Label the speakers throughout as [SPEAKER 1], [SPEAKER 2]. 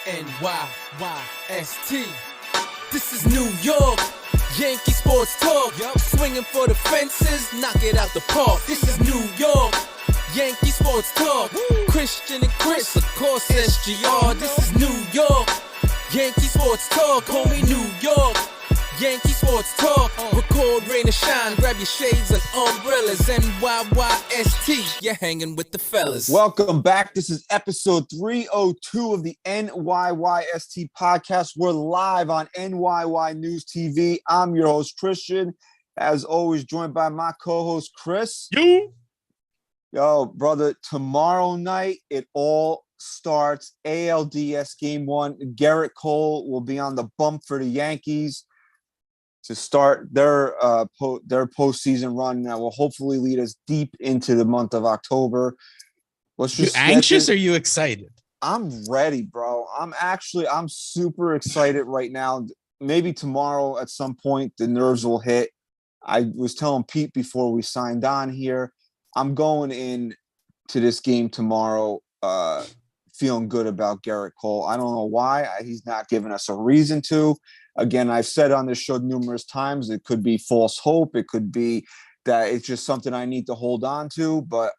[SPEAKER 1] NYYST. This is New York. Yankee sports talk. Swinging for the fences, knock it out the park. This is New York. Yankee sports talk. Christian and Chris, of course SGR. This is New York. Yankee sports talk, homie. New York. Yankee sports talk. Record, rain or shine. Grab your shades and umbrellas. NYYST. You're hanging with the fellas.
[SPEAKER 2] Welcome back. This is episode 302 of the NYYST podcast. We're live on NYYNewsTV. I'm your host, Christian. As always, joined by my co-host, Chris. Yo, brother, tomorrow night, it all starts. ALDS Game 1. Gerrit Cole will be on the bump for the Yankees to start their postseason run that will hopefully lead us deep into the month of October. Let's just
[SPEAKER 3] anxious or are you excited?
[SPEAKER 2] I'm ready, bro. I'm super excited right now. Maybe tomorrow at some point the nerves will hit. I was telling Pete before we signed on here, I'm going in to this game tomorrow feeling good about Gerrit Cole. I don't know why. He's not giving us a reason to. Again, I've said on this show numerous times, it could be false hope. It could be that it's just something I need to hold on to, but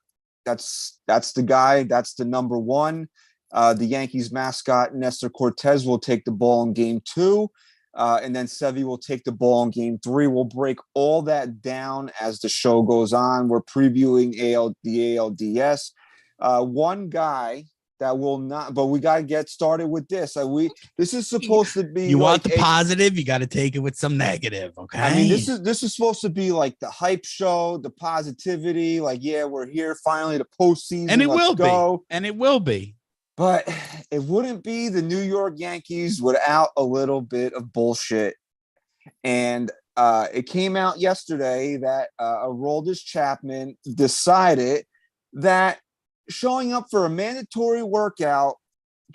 [SPEAKER 2] that's the guy. That's the number one. The Yankees mascot, Nestor Cortez, will take the ball in game 2. And then Sevy will take the ball in game 3. We'll break all that down as the show goes on. We're previewing the ALDS. One guy that will not, but we got to get started with this. This is supposed to be.
[SPEAKER 3] You want the positive, you got to take it with some negative. Okay.
[SPEAKER 2] I mean, this is supposed to be like the hype show, the positivity. Like, yeah, we're here finally, the postseason,
[SPEAKER 3] and it will be, and it will be.
[SPEAKER 2] But it wouldn't be the New York Yankees without a little bit of bullshit. And it came out yesterday that Aroldis Chapman decided that showing up for a mandatory workout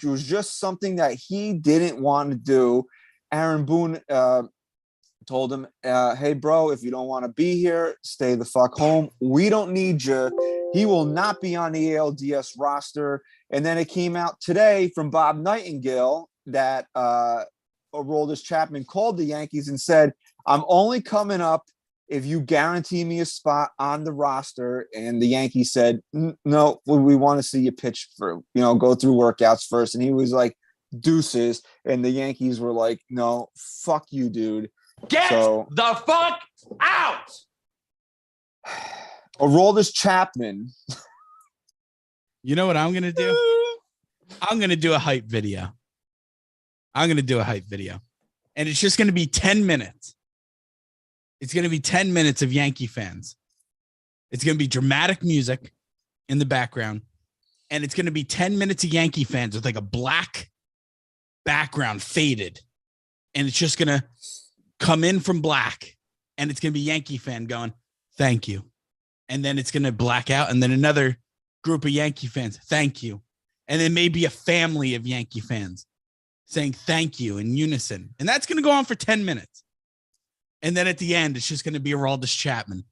[SPEAKER 2] was just something that he didn't want to do. Aaron Boone told him, hey, bro, if you don't want to be here, stay the fuck home. We don't need you. He will not be on the ALDS roster. And then it came out today from Bob Nightingale that Aroldis Chapman called the Yankees and said, I'm only coming up if you guarantee me a spot on the roster. And the Yankees said, no, we want to see you pitch for, go through workouts first. And he was like, deuces. And the Yankees were like, no, fuck you, dude.
[SPEAKER 4] Get the fuck out.
[SPEAKER 2] Aroldis Chapman.
[SPEAKER 3] You know what I'm going to do? I'm going to do a hype video. And it's just going to be 10 minutes. It's going to be 10 minutes of Yankee fans. It's going to be dramatic music in the background. And it's going to be 10 minutes of Yankee fans with like a black background faded. And it's just going to come in from black. And it's going to be Yankee fan going, thank you. And then it's going to black out. And then another group of Yankee fans, thank you. And then maybe a family of Yankee fans saying thank you in unison. And that's going to go on for 10 minutes. And then at the end, it's just going to be Aroldis Chapman.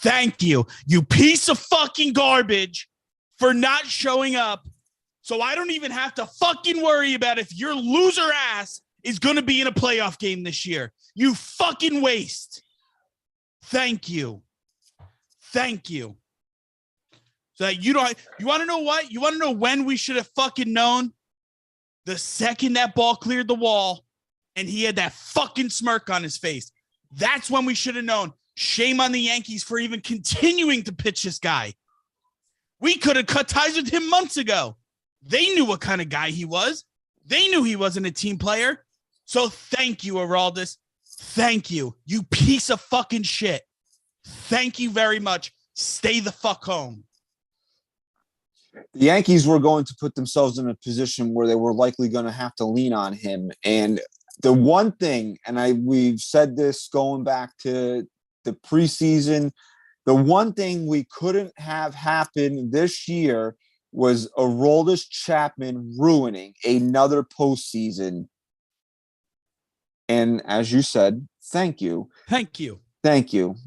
[SPEAKER 3] Thank you, you piece of fucking garbage, for not showing up. So I don't even have to fucking worry about if your loser ass is going to be in a playoff game this year. You fucking waste. Thank you. So that you want to know what? You want to know when we should have fucking known? The second that ball cleared the wall and he had that fucking smirk on his face. That's when we should have known. Shame on the Yankees for even continuing to pitch this guy. We could have cut ties with him months ago. They knew what kind of guy he was. They knew he wasn't a team player. So thank you, Aroldis. Thank you, you piece of fucking shit. Thank you very much. Stay the fuck home.
[SPEAKER 2] The Yankees were going to put themselves in a position where they were likely going to have to lean on him. And the one thing, and we've said this going back to the preseason, the one thing we couldn't have happen this year was Aroldis Chapman ruining another postseason. And as you said, thank you.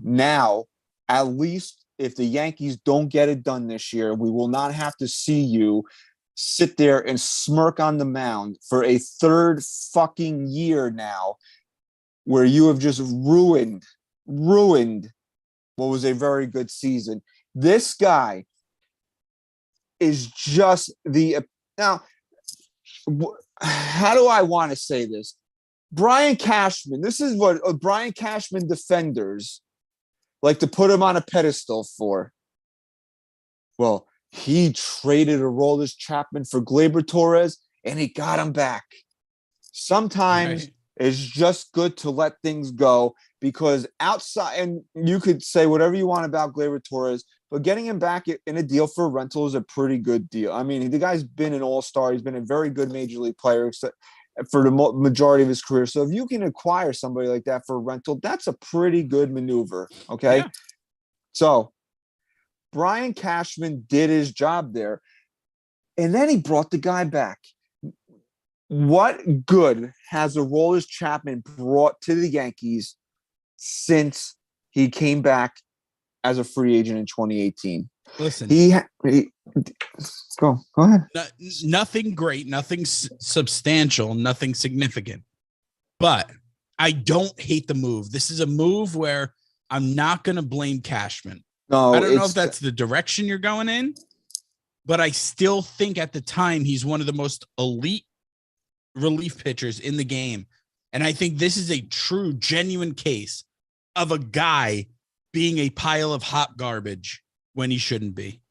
[SPEAKER 2] Now, at least if the Yankees don't get it done this year, we will not have to see you sit there and smirk on the mound for a third fucking year now, where you have just ruined what was a very good season. This guy is just now. How do I want to say this? Brian Cashman. This is what Brian Cashman defenders like to put him on a pedestal for. Well, he traded Aroldis Chapman for Gleyber Torres, and he got him back. Sometimes it's just good to let things go, because outside, and you could say whatever you want about Gleyber Torres, but getting him back in a deal for rental is a pretty good deal. I mean, the guy's been an all-star. He's been a very good major league player for the majority of his career. So if you can acquire somebody like that for rental, that's a pretty good maneuver. Okay. Yeah. So Brian Cashman did his job there, and then he brought the guy back. What good has Aroldis Chapman brought to the Yankees since he came back as a free agent in 2018?
[SPEAKER 3] Listen,
[SPEAKER 2] go ahead.
[SPEAKER 3] Nothing great, nothing substantial, nothing significant. But I don't hate the move. This is a move where I'm not going to blame Cashman.
[SPEAKER 2] No,
[SPEAKER 3] I don't know if that's the direction you're going in, but I still think at the time he's one of the most elite relief pitchers in the game. And I think this is a true, genuine case of a guy being a pile of hot garbage when he shouldn't be.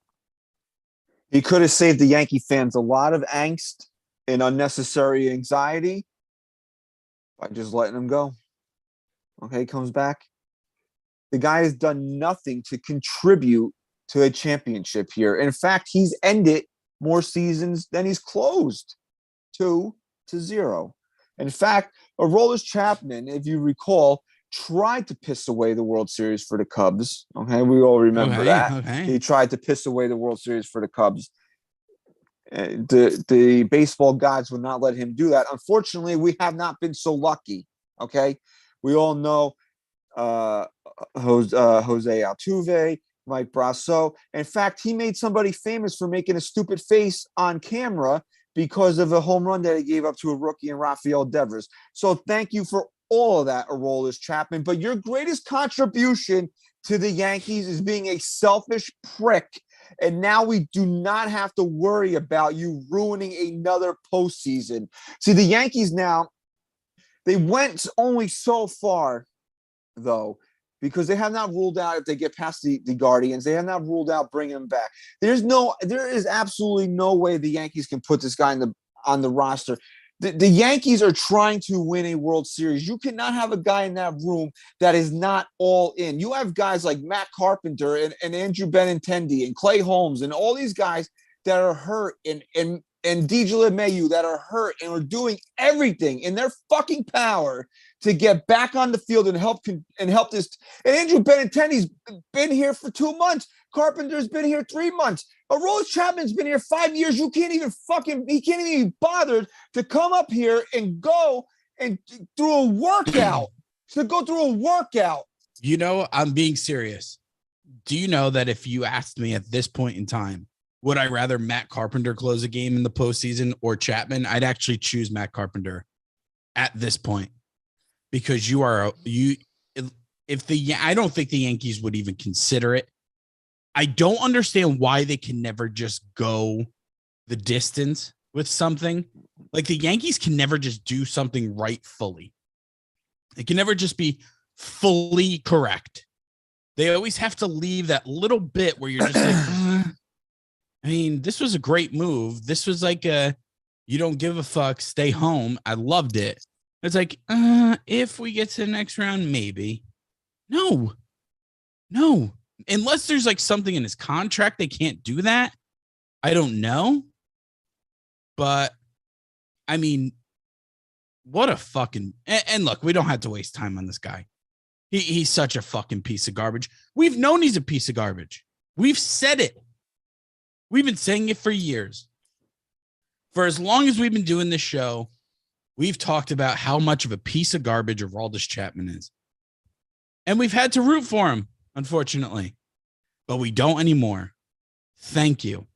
[SPEAKER 2] He could have saved the Yankee fans a lot of angst and unnecessary anxiety by just letting him go. Okay, comes back. The guy has done nothing to contribute to a championship here. In fact, he's ended more seasons than he's closed. 2-0. In fact, Aroldis Chapman, if you recall, tried to piss away the World Series for the Cubs. Okay, we all remember that. Okay. He tried to piss away the World Series for the Cubs. The baseball gods would not let him do that. Unfortunately, we have not been so lucky. Okay, we all know Jose Altuve, Mike Brasso. In fact, he made somebody famous for making a stupid face on camera because of a home run that he gave up to a rookie in Rafael Devers. So thank you for all of that, Aroldis Chapman. But your greatest contribution to the Yankees is being a selfish prick. And now we do not have to worry about you ruining another postseason. See, the Yankees now, they went only so far, though, because they have not ruled out, if they get past the Guardians, they have not ruled out bringing him back. There is absolutely no way the Yankees can put this guy on the roster. The Yankees are trying to win a World Series. You cannot have a guy in that room that is not all in. You have guys like Matt Carpenter and Andrew Benintendi and Clay Holmes and all these guys that are hurt and DJ LeMahieu that are hurt and are doing everything in their fucking power to get back on the field and help this. And Andrew Benintendi's been here for 2 months. Carpenter's been here 3 months. Aroldis Chapman's been here 5 years. He can't even be bothered to come up here and go and through a workout.
[SPEAKER 3] You know, I'm being serious. Do you know that if you asked me at this point in time, would I rather Matt Carpenter close a game in the postseason or Chapman? I'd actually choose Matt Carpenter at this point, because I don't think the Yankees would even consider it. I don't understand why they can never just go the distance with something. Like, the Yankees can never just do something right fully. It can never just be fully correct. They always have to leave that little bit where you're just like, I mean, this was a great move. This was like you don't give a fuck, stay home. I loved it. It's like, if we get to the next round, maybe. No. Unless there's like something in his contract, they can't do that. I don't know. But I mean, what a fucking, and look, we don't have to waste time on this guy. He's such a fucking piece of garbage. We've known he's a piece of garbage. We've said it. We've been saying it for years. For as long as we've been doing this show, we've talked about how much of a piece of garbage Aroldis Chapman is. And we've had to root for him, unfortunately. But we don't anymore. Thank you.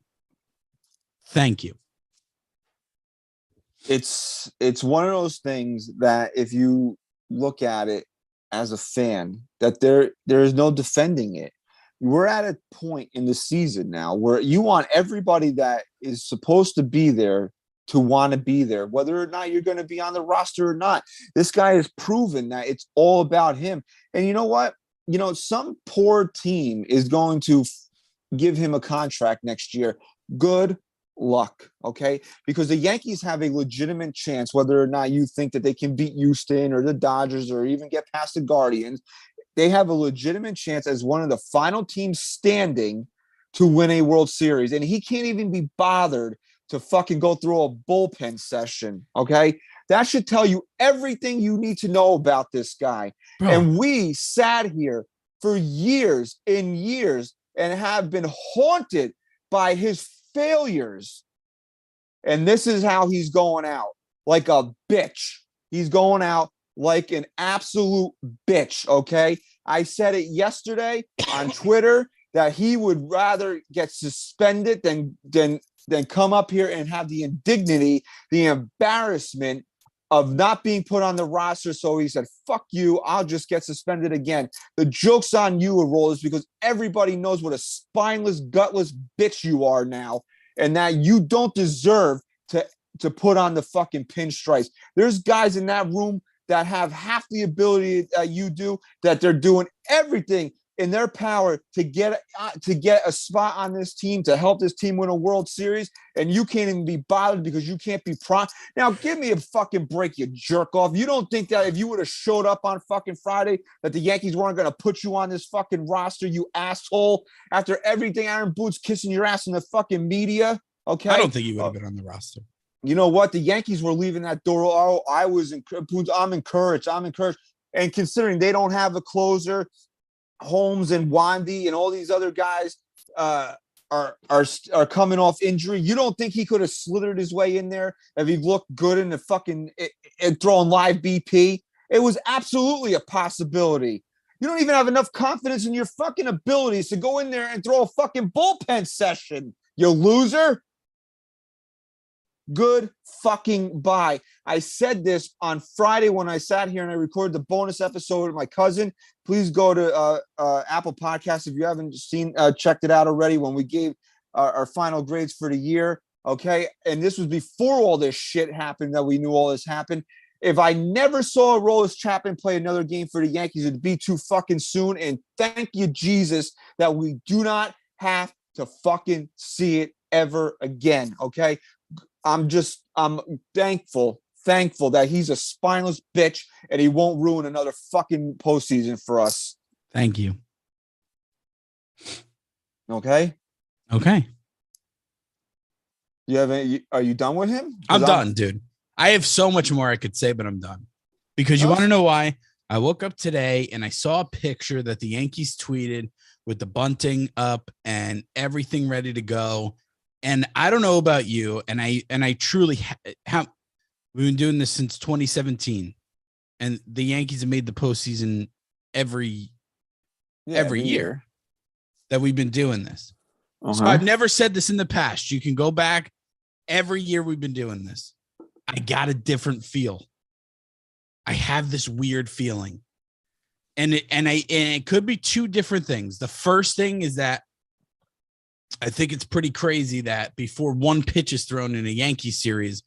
[SPEAKER 2] it's one of those things that if you look at it as a fan, that there is no defending it. We're at a point in the season now where you want everybody that is supposed to be there to want to be there, whether or not you're going to be on the roster or not. This guy has proven that it's all about him. And you know what? You know, some poor team is going to give him a contract next year. Good luck, okay? Because the Yankees have a legitimate chance, whether or not you think that they can beat Houston or the Dodgers or even get past the Guardians. They have a legitimate chance as one of the final teams standing to win a World Series. And he can't even be bothered to fucking go through a bullpen session, okay? That should tell you everything you need to know about this guy. Bro. And we sat here for years and years and have been haunted by his failures. And this is how he's going out, like a bitch. He's going out like an absolute bitch, okay? I said it yesterday on Twitter that he would rather get suspended than come up here and have the indignity, the embarrassment of not being put on the roster. So he said, fuck you, I'll just get suspended again. The joke's on you, Aroldis, because everybody knows what a spineless, gutless bitch you are now, and that you don't deserve to put on the fucking pinstripes. There's guys in that room that have half the ability that you do, that they're doing everything in their power to get a spot on this team, to help this team win a World Series, and you can't even be bothered because you can't be Now, give me a fucking break, you jerk off. You don't think that if you would have showed up on fucking Friday that the Yankees weren't going to put you on this fucking roster, you asshole, after everything Aaron Boone's kissing your ass in the fucking media? Okay?
[SPEAKER 3] I don't think you would have been on the roster.
[SPEAKER 2] You know what? The Yankees were leaving that door. Oh, I'm encouraged. And considering they don't have a closer, Holmes and Wandy and all these other guys are coming off injury. You don't think he could have slithered his way in there if he looked good in the fucking throwing live BP? It was absolutely a possibility. You don't even have enough confidence in your fucking abilities to go in there and throw a fucking bullpen session, you loser. Good fucking bye. I said this on Friday when I sat here and I recorded the bonus episode with my cousin. Please go to Apple Podcasts if you haven't checked it out already, when we gave our final grades for the year. Okay. And this was before all this shit happened, that we knew all this happened. If I never saw Aroldis Chapman play another game for the Yankees, it'd be too fucking soon. And thank you, Jesus, that we do not have to fucking see it ever again. Okay. I'm thankful that he's a spineless bitch and he won't ruin another fucking postseason for us.
[SPEAKER 3] Thank you.
[SPEAKER 2] Okay.
[SPEAKER 3] Okay.
[SPEAKER 2] Are you done with him?
[SPEAKER 3] I'm done, dude. I have so much more I could say, but I'm done. Because you want to know why? I woke up today and I saw a picture that the Yankees tweeted with the bunting up and everything ready to go. And I don't know about you, and I truly have. We've been doing this since 2017, and the Yankees have made the postseason every year that we've been doing this. So I've never said this in the past. You can go back every year we've been doing this. I got a different feel. I have this weird feeling, and it could be two different things. The first thing is that I think it's pretty crazy that before one pitch is thrown in a Yankee series,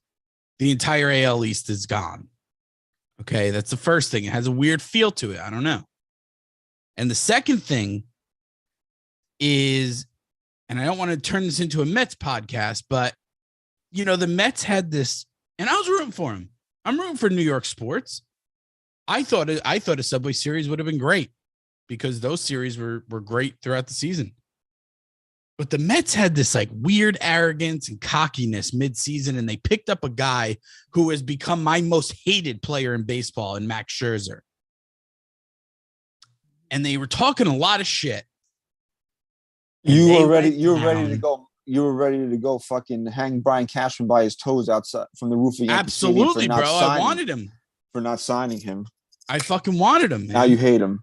[SPEAKER 3] the entire AL East is gone. Okay, that's the first thing. It has a weird feel to it. I don't know. And the second thing is, and I don't want to turn this into a Mets podcast, but, you know, the Mets had this, and I was rooting for him. I'm rooting for New York sports. I thought a Subway series would have been great because those series were great throughout the season. But the Mets had this like weird arrogance and cockiness mid-season, and they picked up a guy who has become my most hated player in baseball, in Max Scherzer. And they were talking a lot of shit.
[SPEAKER 2] You were ready to go fucking hang Brian Cashman by his toes outside from the roof of Yankee
[SPEAKER 3] Absolutely, bro. I wanted him.
[SPEAKER 2] For not signing him.
[SPEAKER 3] I fucking wanted him, man.
[SPEAKER 2] Now you hate him.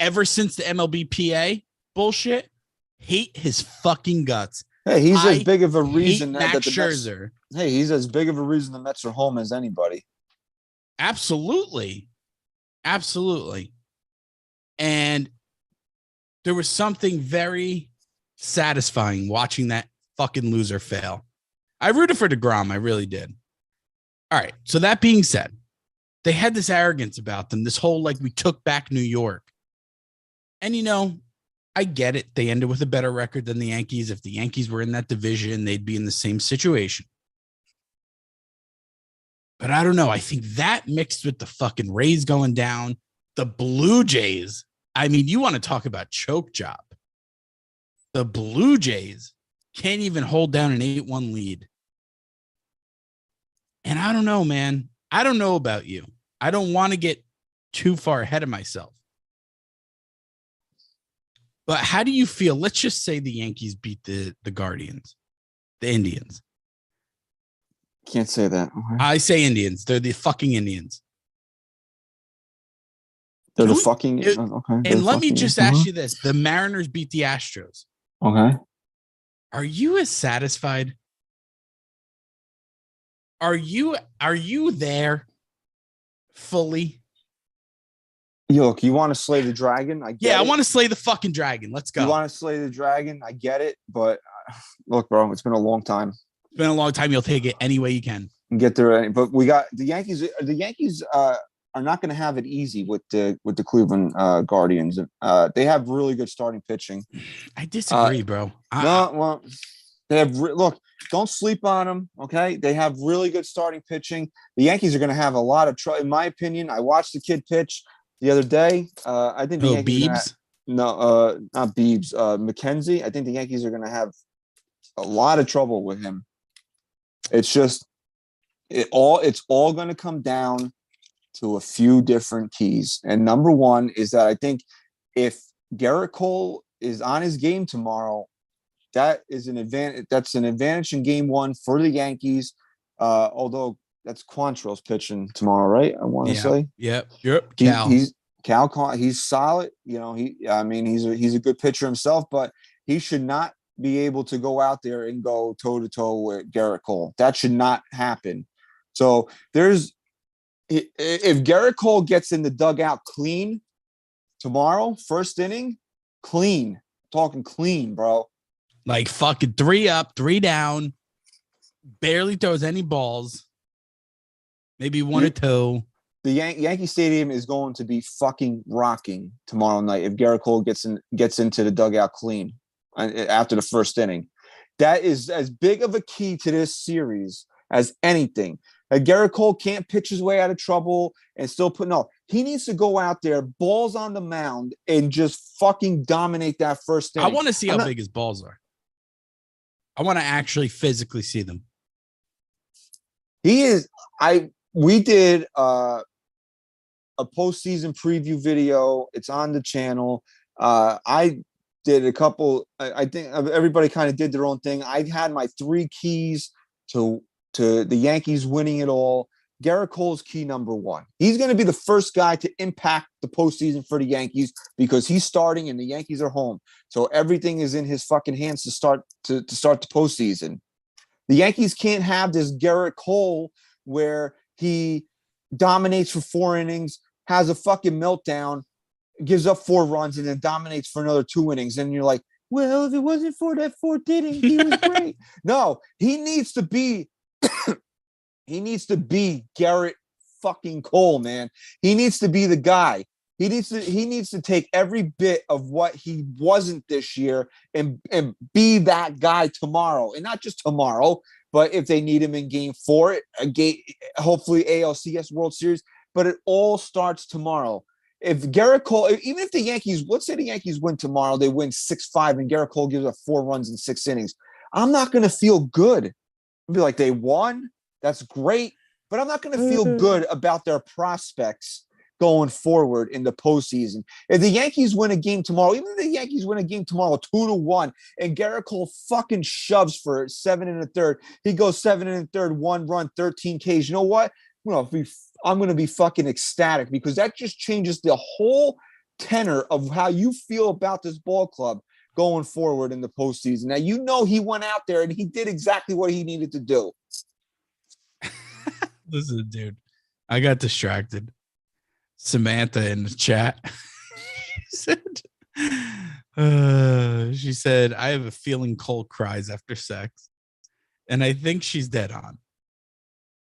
[SPEAKER 3] Ever since the MLBPA bullshit, hate his fucking guts.
[SPEAKER 2] Hey, he's as big of a
[SPEAKER 3] hate
[SPEAKER 2] reason
[SPEAKER 3] Max
[SPEAKER 2] that the Mets,
[SPEAKER 3] Scherzer.
[SPEAKER 2] hey, he's as big of a reason the Mets are home as anybody.
[SPEAKER 3] Absolutely. Absolutely. And there was something very satisfying watching that fucking loser fail. I rooted for DeGrom. I really did. All right. So that being said, they had this arrogance about them, this whole like we took back New York. And, you know, I get it. They ended with a better record than the Yankees. If the Yankees were in that division, they'd be in the same situation. But I don't know. I think that mixed with the fucking Rays going down, the Blue Jays. I mean, you want to talk about choke job. The Blue Jays can't even hold down an 8-1 lead. And I don't know, man. I don't know about you. I don't want to get too far ahead of myself. But how do you feel? Let's just say the Yankees beat the Guardians, the Indians.
[SPEAKER 2] Can't say that. Okay.
[SPEAKER 3] I say Indians. They're the fucking Indians.
[SPEAKER 2] They're the fucking okay.
[SPEAKER 3] And let me just ask you this: the Mariners beat the Astros.
[SPEAKER 2] Okay.
[SPEAKER 3] Are you as satisfied? Are you there fully?
[SPEAKER 2] Look, you want to slay the dragon? I get it.
[SPEAKER 3] I want to slay the fucking dragon. Let's go.
[SPEAKER 2] You want to slay the dragon? I get it, but look, bro, it's been a long time.
[SPEAKER 3] It's been a long time. You'll take it any way you can.
[SPEAKER 2] And get there, but we got the Yankees. The Yankees are not going to have it easy with the Cleveland Guardians. They have really good starting pitching.
[SPEAKER 3] I disagree, bro.
[SPEAKER 2] No, well, they have. Look, don't sleep on them. Okay, they have really good starting pitching. The Yankees are going to have a lot of trouble, in my opinion. I watched the kid pitch the other day. I think the Yankees. Not Biebs. McKenzie. I think the Yankees are going to have a lot of trouble with him. It's just it's all going to come down to a few different keys. And number one is that I think if Gerrit Cole is on his game tomorrow, that is an advantage. That's an advantage in game one for the Yankees. Although that's Quantrill's pitching tomorrow, right? I want to say.
[SPEAKER 3] Yep.
[SPEAKER 2] Cal. He's solid. You know, he's a good pitcher himself, but he should not be able to go out there and go toe to toe with Gerrit Cole. That should not happen. So if Gerrit Cole gets in the dugout clean tomorrow, first inning, clean, talking clean, bro.
[SPEAKER 3] Like fucking 3 up, 3 down, barely throws any balls, maybe 1 or 2.
[SPEAKER 2] The Yankee Stadium is going to be fucking rocking tomorrow night if Gerrit Cole gets into the dugout clean after the first inning. That is as big of a key to this series as anything. Gerrit Cole can't pitch his way out of trouble and still he needs to go out there, balls on the mound, and just fucking dominate that first inning.
[SPEAKER 3] I want to see how big his balls are. I want to actually physically see them.
[SPEAKER 2] We did a postseason preview video. It's on the channel. I did a couple. I think everybody kind of did their own thing. I had my 3 keys to the Yankees winning it all. Gerrit Cole's key number 1. He's going to be the first guy to impact the postseason for the Yankees because he's starting and the Yankees are home. So everything is in his fucking hands to start the postseason. The Yankees can't have this Gerrit Cole where he dominates for 4 innings, has a fucking meltdown, gives up 4 runs, and then dominates for another 2 innings. And you're like, well, if it wasn't for that 4th inning, he was great. No, he needs to be Gerrit fucking Cole, man. He needs to be the guy. He needs to take every bit of what he wasn't this year and be that guy tomorrow. And not just tomorrow, but if they need him in game 4, hopefully ALCS World Series, but it all starts tomorrow. If Gerrit Cole, even if the Yankees, let's say the Yankees win tomorrow, they win 6-5 and Gerrit Cole gives up 4 runs in 6 innings. I'm not going to feel good. I'll be like, they won. That's great. But I'm not going to feel good about their prospects going forward in the postseason. If the Yankees win a game tomorrow, even if the Yankees win a game tomorrow 2-1, and Gerrit Cole fucking shoves for 7 1/3, he goes 7 1/3, 1 run, 13 Ks. You know what? I'm going to be fucking ecstatic because that just changes the whole tenor of how you feel about this ball club going forward in the postseason. Now, you know he went out there and he did exactly what he needed to do.
[SPEAKER 3] Listen, dude, I got distracted. Samantha in the chat. She said, I have a feeling Cole cries after sex. And I think she's dead on.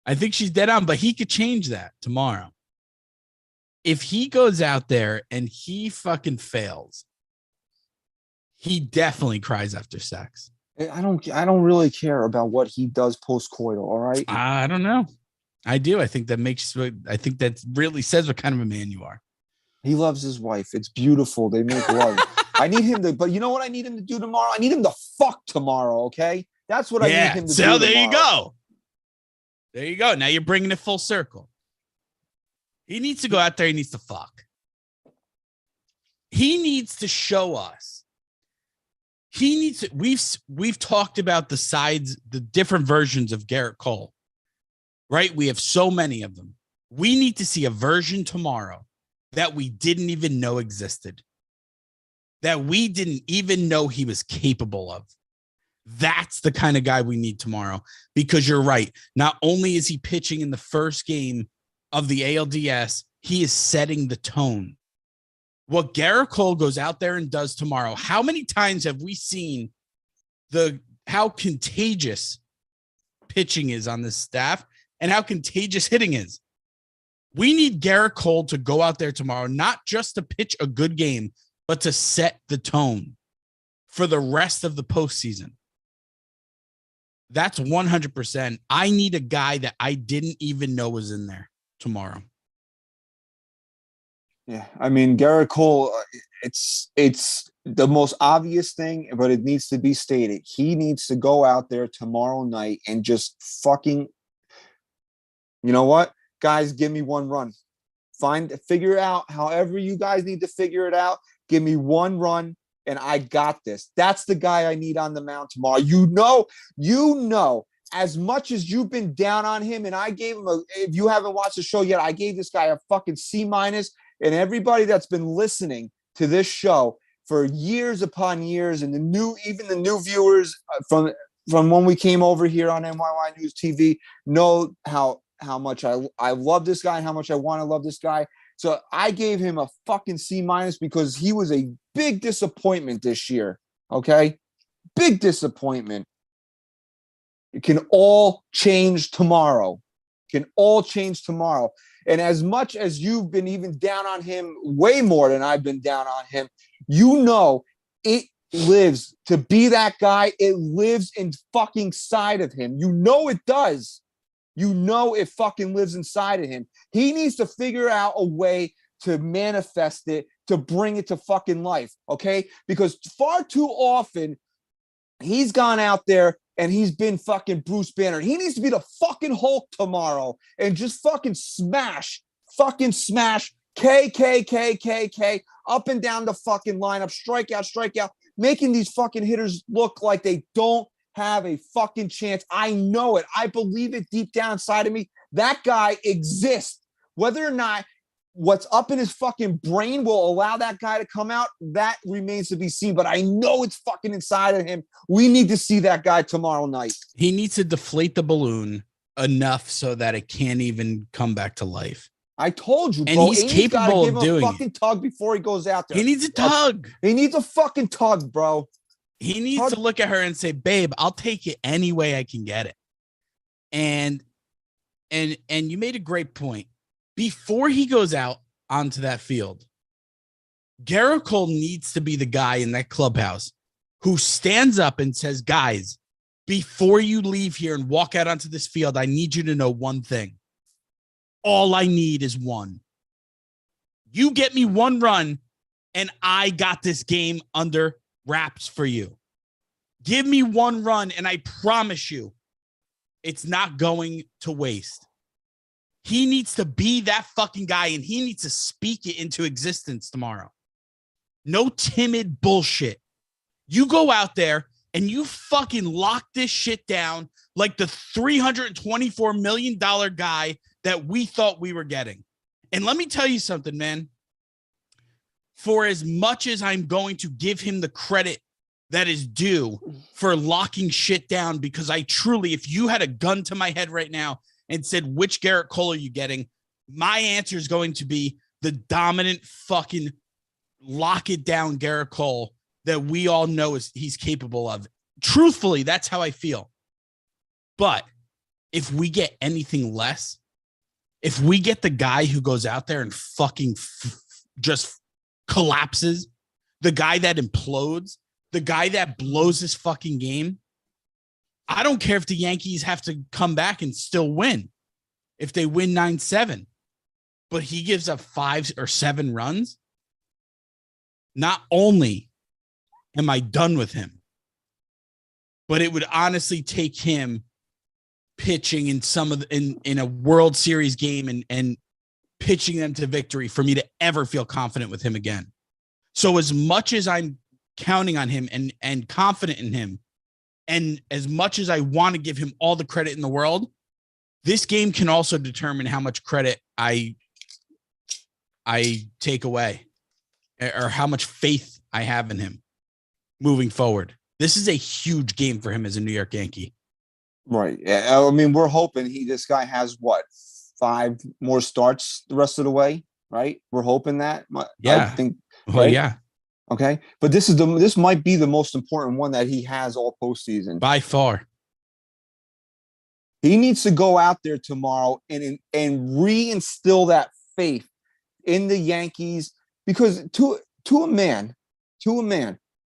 [SPEAKER 3] But he could change that tomorrow. If he goes out there and he fucking fails, he definitely cries after sex.
[SPEAKER 2] I don't really care about what he does post-coital, all right?
[SPEAKER 3] I don't know. I do. I think that really says what kind of a man you are.
[SPEAKER 2] He loves his wife. It's beautiful. They make love. I need him to, but you know what I need him to do tomorrow? I need him to fuck tomorrow, okay? That's what I need him to do.
[SPEAKER 3] So there
[SPEAKER 2] tomorrow.
[SPEAKER 3] you go. There you go. Now you're bringing it full circle. He needs to go out there. He needs to fuck. He needs to show us. He needs to, we've talked about the sides, the different versions of Gerrit Cole, right? We have so many of them. We need to see a version tomorrow that we didn't even know existed, that we didn't even know he was capable of. That's the kind of guy we need tomorrow, because you're right. Not only is he pitching in the first game of the ALDS, he is setting the tone. What Gerrit Cole goes out there and does tomorrow, how many times have we seen how contagious pitching is on this staff and how contagious hitting is? We need Gerrit Cole to go out there tomorrow, not just to pitch a good game, but to set the tone for the rest of the postseason. That's 100%. I need a guy that I didn't even know was in there tomorrow.
[SPEAKER 2] Yeah, I mean, Gerrit Cole, it's the most obvious thing, but it needs to be stated. He needs to go out there tomorrow night and just fucking, you know what? Guys, give me one run. Figure out however you guys need to figure it out. Give me one run, and I got this. That's the guy I need on the mound tomorrow. You know, as much as you've been down on him, and I gave him if you haven't watched the show yet, I gave this guy a fucking C-. And everybody that's been listening to this show for years upon years, and even the new viewers from when we came over here on NYYNewsTV know how much I love this guy and how much I want to love this guy. So I gave him a fucking C- because he was a big disappointment this year. Okay? Big disappointment. It can all change tomorrow. And as much as you've been even down on him, way more than I've been down on him, you know it lives to be that guy. It lives in fucking side of him. You know it does. You know it fucking lives inside of him. He needs to figure out a way to manifest it, to bring it to fucking life, okay? Because far too often, he's gone out there and he's been fucking Bruce Banner. He needs to be the fucking Hulk tomorrow and just fucking smash, K, up and down the fucking lineup, strikeout, making these fucking hitters look like they don't have a fucking chance. I know it. I believe it deep down inside of me. That guy exists. Whether or not what's up in his fucking brain will allow that guy to come out, that remains to be seen. But I know it's fucking inside of him. We need to see that guy tomorrow night.
[SPEAKER 3] He needs to deflate the balloon enough so that it can't even come back to life.
[SPEAKER 2] I told you, bro.
[SPEAKER 3] And he's capable of doing
[SPEAKER 2] a fucking tug before he goes out there.
[SPEAKER 3] He needs a tug.
[SPEAKER 2] He needs a fucking tug, bro.
[SPEAKER 3] He needs to look at her and say, babe, I'll take it any way I can get it. And you made a great point. Before he goes out onto that field, Gerrit Cole needs to be the guy in that clubhouse who stands up and says, guys, before you leave here and walk out onto this field, I need you to know one thing. All I need is one. You get me one run, and I got this game under wraps for you. Give me one run, and I promise you, it's not going to waste. He needs to be that fucking guy, and he needs to speak it into existence tomorrow. No timid bullshit. You go out there and you fucking lock this shit down like the $324 million guy that we thought we were getting. And let me tell you something, man. For as much as I'm going to give him the credit that is due for locking shit down, because I truly, if you had a gun to my head right now and said, which Gerrit Cole are you getting? My answer is going to be the dominant fucking lock it down Gerrit Cole that we all know he's capable of. Truthfully, that's how I feel. But if we get anything less, if we get the guy who goes out there and fucking just collapses, the guy that implodes, the guy that blows this fucking game, I don't care if the Yankees have to come back and still win. If they win 9-7, but he gives up 5 or 7 runs, not only am I done with him, but it would honestly take him pitching in in a World Series game and pitching them to victory for me to ever feel confident with him again. So as much as I'm counting on him and confident in him, and as much as I want to give him all the credit in the world, this game can also determine how much credit I take away, or how much faith I have in him moving forward. This is a huge game for him as a New York Yankee.
[SPEAKER 2] Right. I mean, we're hoping this guy has 5 more starts the rest of the way, right? We're hoping that.
[SPEAKER 3] Yeah.
[SPEAKER 2] I think.
[SPEAKER 3] Well,
[SPEAKER 2] right?
[SPEAKER 3] yeah.
[SPEAKER 2] Okay. But this might be the most important one that he has all postseason.
[SPEAKER 3] By far.
[SPEAKER 2] He needs to go out there tomorrow and reinstill that faith in the Yankees, because to a man,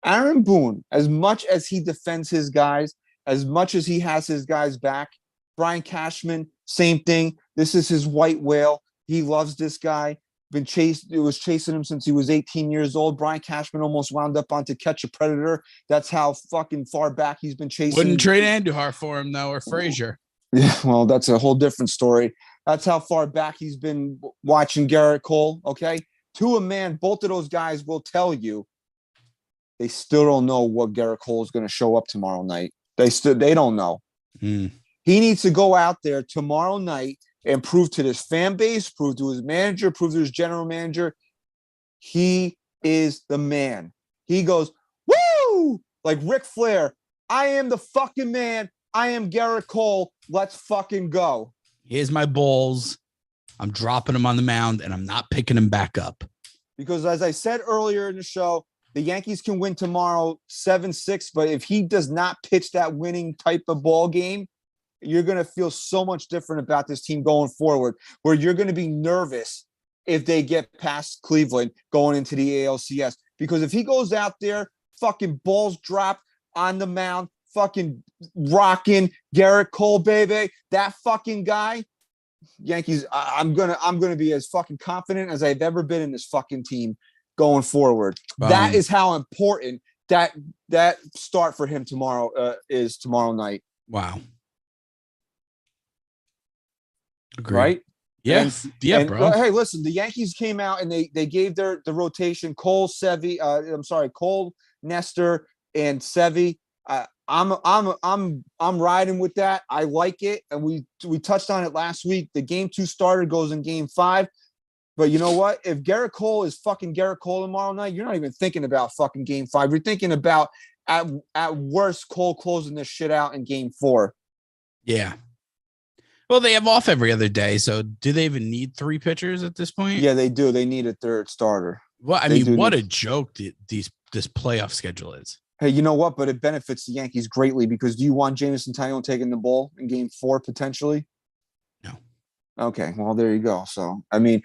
[SPEAKER 2] Aaron Boone, as much as he defends his guys, as much as he has his guys back, Brian Cashman, same thing. This is his white whale. He loves this guy. It was chasing him since he was 18 years old. Brian Cashman almost wound up on To Catch a Predator. That's how fucking far back he's been chasing.
[SPEAKER 3] Wouldn't trade Andujar for him though, or Frazier.
[SPEAKER 2] Yeah, well, that's a whole different story. That's how far back he's been watching Gerrit Cole. Okay, to a man, both of those guys will tell you they still don't know what Gerrit Cole is going to show up tomorrow night. They don't know. He needs to go out there tomorrow night and prove to this fan base, prove to his manager, prove to his general manager, he is the man. He goes, woo! Like Ric Flair, I am the fucking man. I am Gerrit Cole. Let's fucking go.
[SPEAKER 3] Here's my balls. I'm dropping him on the mound, and I'm not picking him back up.
[SPEAKER 2] Because as I said earlier in the show, the Yankees can win tomorrow 7-6, but if he does not pitch that winning type of ball game, you're going to feel so much different about this team going forward, where you're going to be nervous if they get past Cleveland going into the ALCS. Because if he goes out there, fucking balls dropped on the mound, fucking rocking Gerrit Cole, baby, that fucking guy, Yankees, I'm gonna be as fucking confident as I've ever been in this fucking team going forward. That is how important that start for him tomorrow is tomorrow night.
[SPEAKER 3] Wow. Agreed.
[SPEAKER 2] Right?
[SPEAKER 3] Bro.
[SPEAKER 2] Hey, listen, the Yankees came out and they gave the rotation Cole, Cole, Nestor, and Sevy. I'm riding with that. I like it, and we touched on it last week. The game 2 starter goes in game 5, but you know what? If Gerrit Cole is fucking Gerrit Cole tomorrow night, you're not even thinking about fucking game 5. You're thinking about at worst Cole closing this shit out in game 4.
[SPEAKER 3] Yeah. Well, they have off every other day, so do they even need 3 pitchers at this point?
[SPEAKER 2] Yeah, they do. They need a third starter.
[SPEAKER 3] Well, I mean, what a joke this playoff schedule is.
[SPEAKER 2] Hey, you know what? But it benefits the Yankees greatly, because do you want Jameson Taillon taking the ball in game 4 potentially?
[SPEAKER 3] No.
[SPEAKER 2] Okay, well, there you go. So, I mean,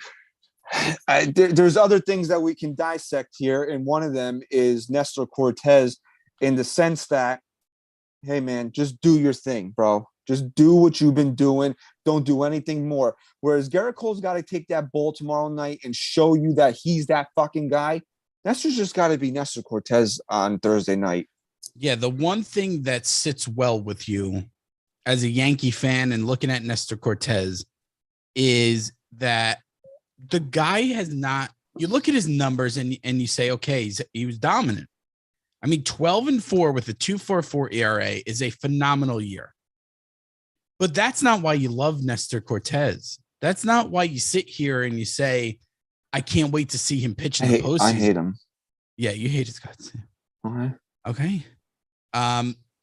[SPEAKER 2] there's other things that we can dissect here, and one of them is Nestor Cortez, in the sense that, hey, man, just do your thing, bro. Just do what you've been doing. Don't do anything more. Whereas Gerrit Cole's got to take that ball tomorrow night and show you that he's that fucking guy. Nestor's just got to be Nestor Cortez on Thursday night.
[SPEAKER 3] Yeah, the one thing that sits well with you as a Yankee fan and looking at Nestor Cortez is that the guy has not – you look at his numbers and you say, okay, he was dominant. I mean, 12-4 with a 2.44 ERA is a phenomenal year. But that's not why you love Nestor Cortez. That's not why you sit here and you say, I can't wait to see him pitch in the postseason.
[SPEAKER 2] I hate him.
[SPEAKER 3] Yeah, you hate his guts.
[SPEAKER 2] Okay.
[SPEAKER 3] Okay.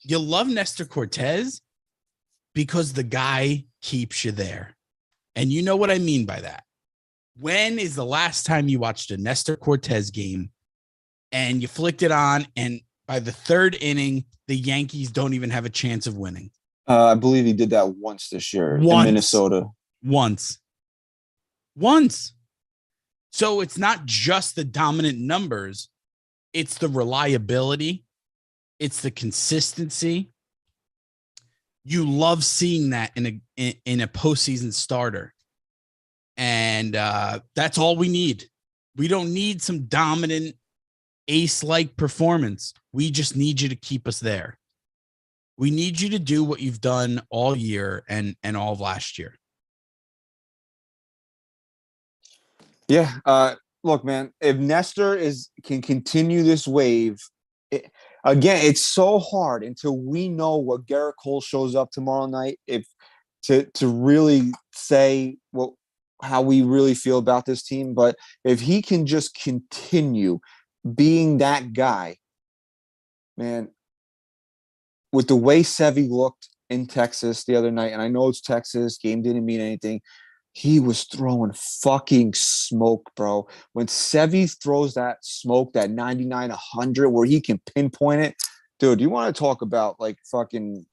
[SPEAKER 3] You love Nestor Cortez because the guy keeps you there. And you know what I mean by that. When is the last time you watched a Nestor Cortez game and you flicked it on, and by the third inning, the Yankees don't even have a chance of winning?
[SPEAKER 2] I believe he did that once this year in Minnesota.
[SPEAKER 3] Once. So it's not just the dominant numbers. It's the reliability. It's the consistency. You love seeing that in a postseason starter. And that's all we need. We don't need some dominant ace-like performance. We just need you to keep us there. We need you to do what you've done all year and all of last year.
[SPEAKER 2] Yeah. Look, man, if Nestor can continue this wave, it's so hard until we know what Gerrit Cole shows up tomorrow night. To really say how we really feel about this team, but if he can just continue being that guy, man, with the way Sevy looked in Texas the other night, and I know it's Texas, game didn't mean anything. He was throwing fucking smoke, bro. When Sevy throws that smoke, that 99, 100, where he can pinpoint it, dude, you want to talk about like fucking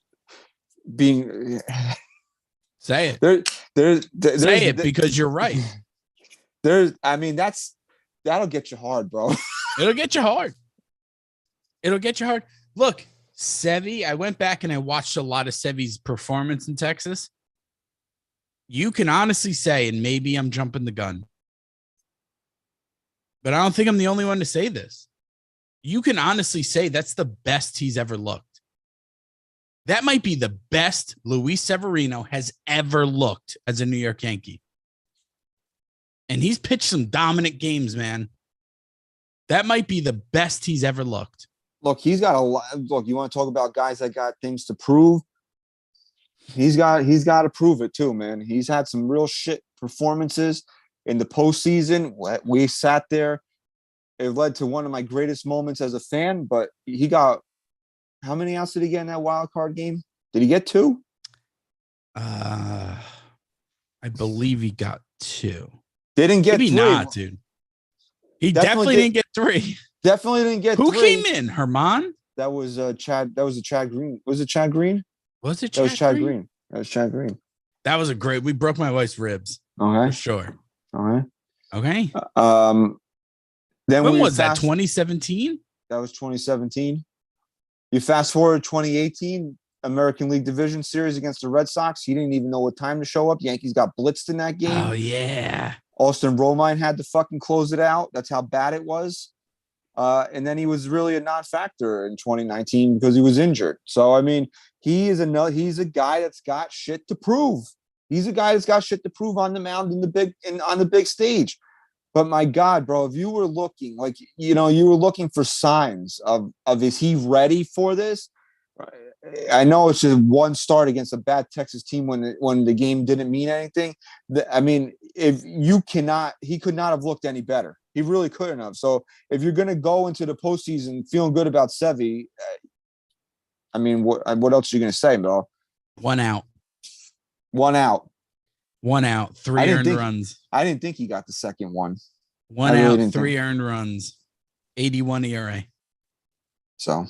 [SPEAKER 2] being...
[SPEAKER 3] Say it.
[SPEAKER 2] Say
[SPEAKER 3] it because you're right.
[SPEAKER 2] That'll get you hard, bro.
[SPEAKER 3] It'll get you hard. Look, Sevy, I went back and I watched a lot of Sevy's performance in Texas. You can honestly say, and maybe I'm jumping the gun, but I don't think I'm the only one to say this. You can honestly say that's the best he's ever looked. That might be the best Luis Severino has ever looked as a New York Yankee. And he's pitched some dominant games, man. That might be the best he's ever looked.
[SPEAKER 2] Look, he's got a lot. Look, you want to talk about guys that got things to prove? He's got to prove it too, man. He's had some real shit performances in the postseason. We sat there. It led to one of my greatest moments as a fan, but he got... How many outs did he get in that wild card game? Did he get 2?
[SPEAKER 3] I believe he got 2.
[SPEAKER 2] Didn't get
[SPEAKER 3] Maybe
[SPEAKER 2] 3.
[SPEAKER 3] Not, dude. He definitely didn't get 3.
[SPEAKER 2] Definitely didn't get 3.
[SPEAKER 3] Who came in? Herman?
[SPEAKER 2] That was Chad. That was Chad Green. Was it Chad Green?
[SPEAKER 3] Was it?
[SPEAKER 2] That was Chad Green. That was Chad Green.
[SPEAKER 3] That was a great. We broke my wife's ribs.
[SPEAKER 2] Okay.
[SPEAKER 3] For sure.
[SPEAKER 2] Okay.
[SPEAKER 3] Okay.
[SPEAKER 2] Then
[SPEAKER 3] when was that? 2017.
[SPEAKER 2] That was 2017. You fast forward 2018, American League Division Series against the Red Sox. He didn't even know what time to show up. Yankees got blitzed in that game.
[SPEAKER 3] Oh, yeah.
[SPEAKER 2] Austin Romine had to fucking close it out. That's how bad it was. And then he was really a non-factor in 2019 because he was injured. So, I mean, he's a guy that's got shit to prove. He's a guy that's got shit to prove on the mound on the big stage. But my God, bro, if you were looking for signs of is he ready for this? I know it's just one start against a bad Texas team when the game didn't mean anything. I mean, he could not have looked any better. He really couldn't have. So if you're going to go into the postseason feeling good about Sevy, I mean, what else are you going to say, bro?
[SPEAKER 3] 1 out.
[SPEAKER 2] 1 out.
[SPEAKER 3] 1 out. 3 earned runs.
[SPEAKER 2] I didn't think he got the second one.
[SPEAKER 3] 1 out, 3 earned runs. 81 ERA.
[SPEAKER 2] So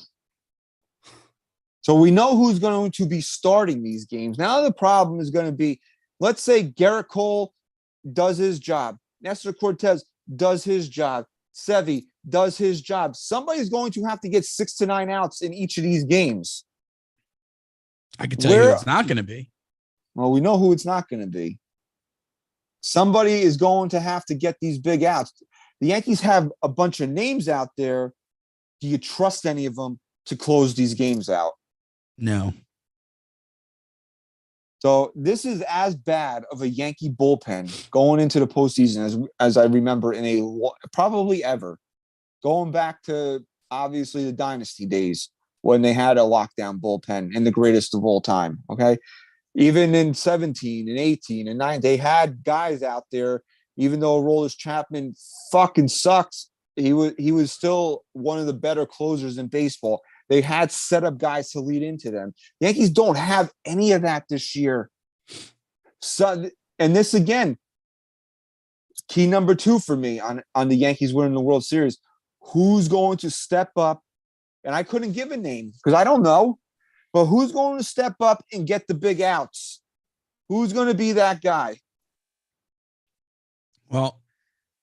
[SPEAKER 2] we know who's going to be starting these games. Now the problem is going to be, let's say Gerrit Cole does his job. Nestor Cortez does his job. Sevy does his job. Somebody's going to have to get 6 to 9 outs in each of these games.
[SPEAKER 3] I can tell you it's not going to be.
[SPEAKER 2] Well, we know who it's not going to be. Somebody is going to have to get these big outs. The Yankees have a bunch of names out there. Do you trust any of them to close these games out?
[SPEAKER 3] No.
[SPEAKER 2] So this is as bad of a Yankee bullpen going into the postseason as I remember probably ever. Going back to obviously the dynasty days when they had a lockdown bullpen and the greatest of all time. Okay. Even in 17 and 18 and 9, they had guys out there, even though Aroldis Chapman fucking sucks. He was still one of the better closers in baseball. They had setup guys to lead into them. Yankees don't have any of that this year. So, and this again, key number 2 for me on the Yankees winning the World Series. Who's going to step up? And I couldn't give a name because I don't know. But who's going to step up and get the big outs? Who's going to be that guy?
[SPEAKER 3] Well,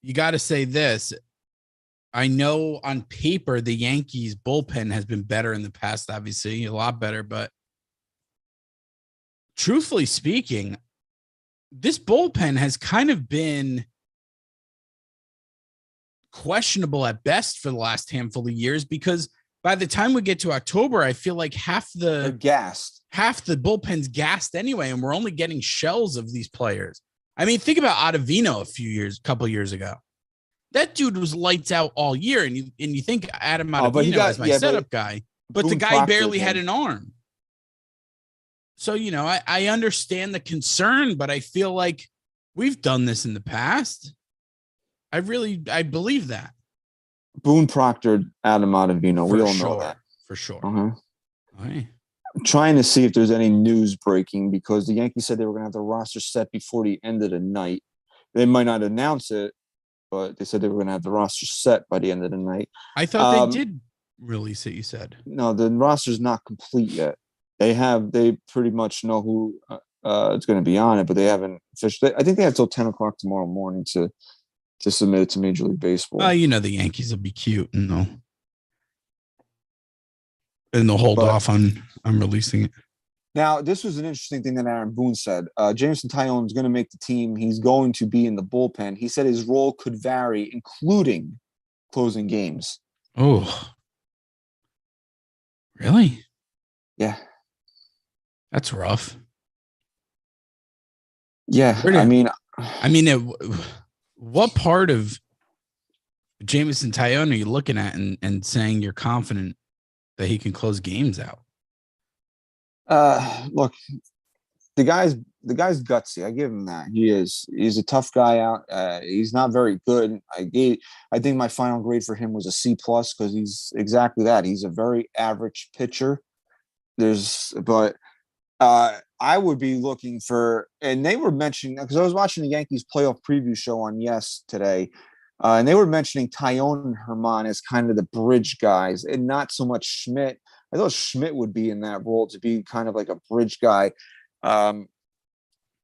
[SPEAKER 3] you got to say this. I know on paper the Yankees bullpen has been better in the past, obviously, a lot better. But truthfully speaking, this bullpen has kind of been questionable at best for the last handful of years, because by the time we get to October, I feel like half the bullpen's gassed anyway, and we're only getting shells of these players. I mean, think about Ottavino a couple years ago. That dude was lights out all year, and you think Adam Ottavino is my setup guy, but the guy barely had an arm. So, you know, I understand the concern, but I feel like we've done this in the past. I believe that.
[SPEAKER 2] Boone proctored Adam Ottavino. We all know that.
[SPEAKER 3] For sure.
[SPEAKER 2] Uh-huh.
[SPEAKER 3] All right.
[SPEAKER 2] I'm trying to see if there's any news breaking, because the Yankees said they were going to have the roster set before the end of the night. They might not announce it, but they said they were going to have the roster set by the end of the night.
[SPEAKER 3] I thought they did release it, you said.
[SPEAKER 2] No, the roster's not complete yet. They pretty much know who it's going to be on it, but they haven't officially. I think they have till 10 o'clock tomorrow morning to submit it to Major League Baseball.
[SPEAKER 3] Well, you know, the Yankees will be cute and they'll hold off on releasing it.
[SPEAKER 2] Now, this was an interesting thing that Aaron Boone said. Jameson Taillon is going to make the team. He's going to be in the bullpen. He said his role could vary, including closing games.
[SPEAKER 3] Oh, really?
[SPEAKER 2] Yeah.
[SPEAKER 3] That's rough.
[SPEAKER 2] Yeah.
[SPEAKER 3] What part of Jameson Taillon are you looking at and saying you're confident that he can close games out?
[SPEAKER 2] Look, the guy's gutsy. I give him that. He's a tough guy out. He's not very good. I think my final grade for him was a C+ because he's exactly that. He's a very average pitcher. I would be looking for, and they were mentioning, because I was watching the Yankees playoff preview show on NYYST today, and they were mentioning Taillon and Herman as kind of the bridge guys, and not so much Schmidt. I thought Schmidt would be in that role to be kind of like a bridge guy. I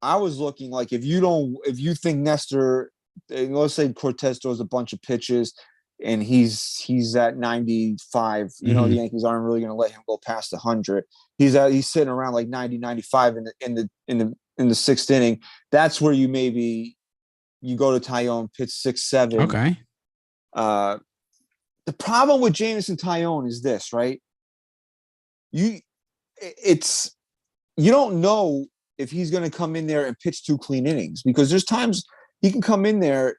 [SPEAKER 2] was looking like, if you think Nestor, let's say Cortez throws a bunch of pitches and he's at 95, you know, the Yankees aren't really going to let him go past 100. He's sitting around like 90, 95 in the sixth inning. That's where you go to Taillon, pitch 6, 7.
[SPEAKER 3] Okay.
[SPEAKER 2] The problem with Jameson Taillon is this, right? You don't know if he's going to come in there and pitch 2 clean innings, because there's times he can come in there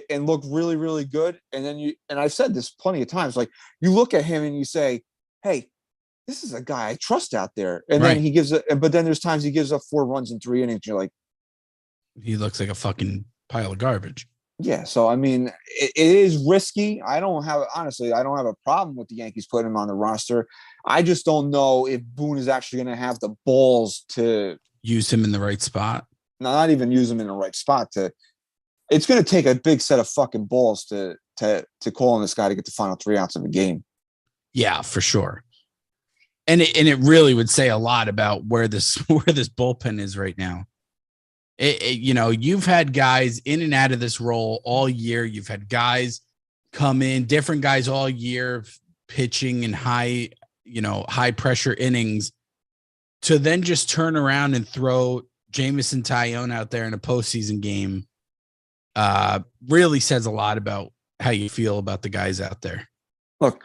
[SPEAKER 2] and look really, really good. And then I've said this plenty of times, like, you look at him and you say, hey, this is a guy I trust out there. And then but then there's times he gives up 4 runs in 3 innings. You're like,
[SPEAKER 3] he looks like a fucking pile of garbage.
[SPEAKER 2] Yeah. So, I mean, it is risky. I don't have a problem with the Yankees putting him on the roster. I just don't know if Boone is actually going to have the balls to
[SPEAKER 3] use him in the right spot.
[SPEAKER 2] Not even use him in the right spot. It's going to take a big set of fucking balls to call on this guy to get the final 3 outs of a game.
[SPEAKER 3] Yeah, for sure. And it really would say a lot about where this bullpen is right now. You've had guys in and out of this role all year. You've had guys come in, different guys all year, pitching in high pressure innings, to then just turn around and throw Jameson Taillon out there in a postseason game. Really says a lot about how you feel about the guys out there.
[SPEAKER 2] Look,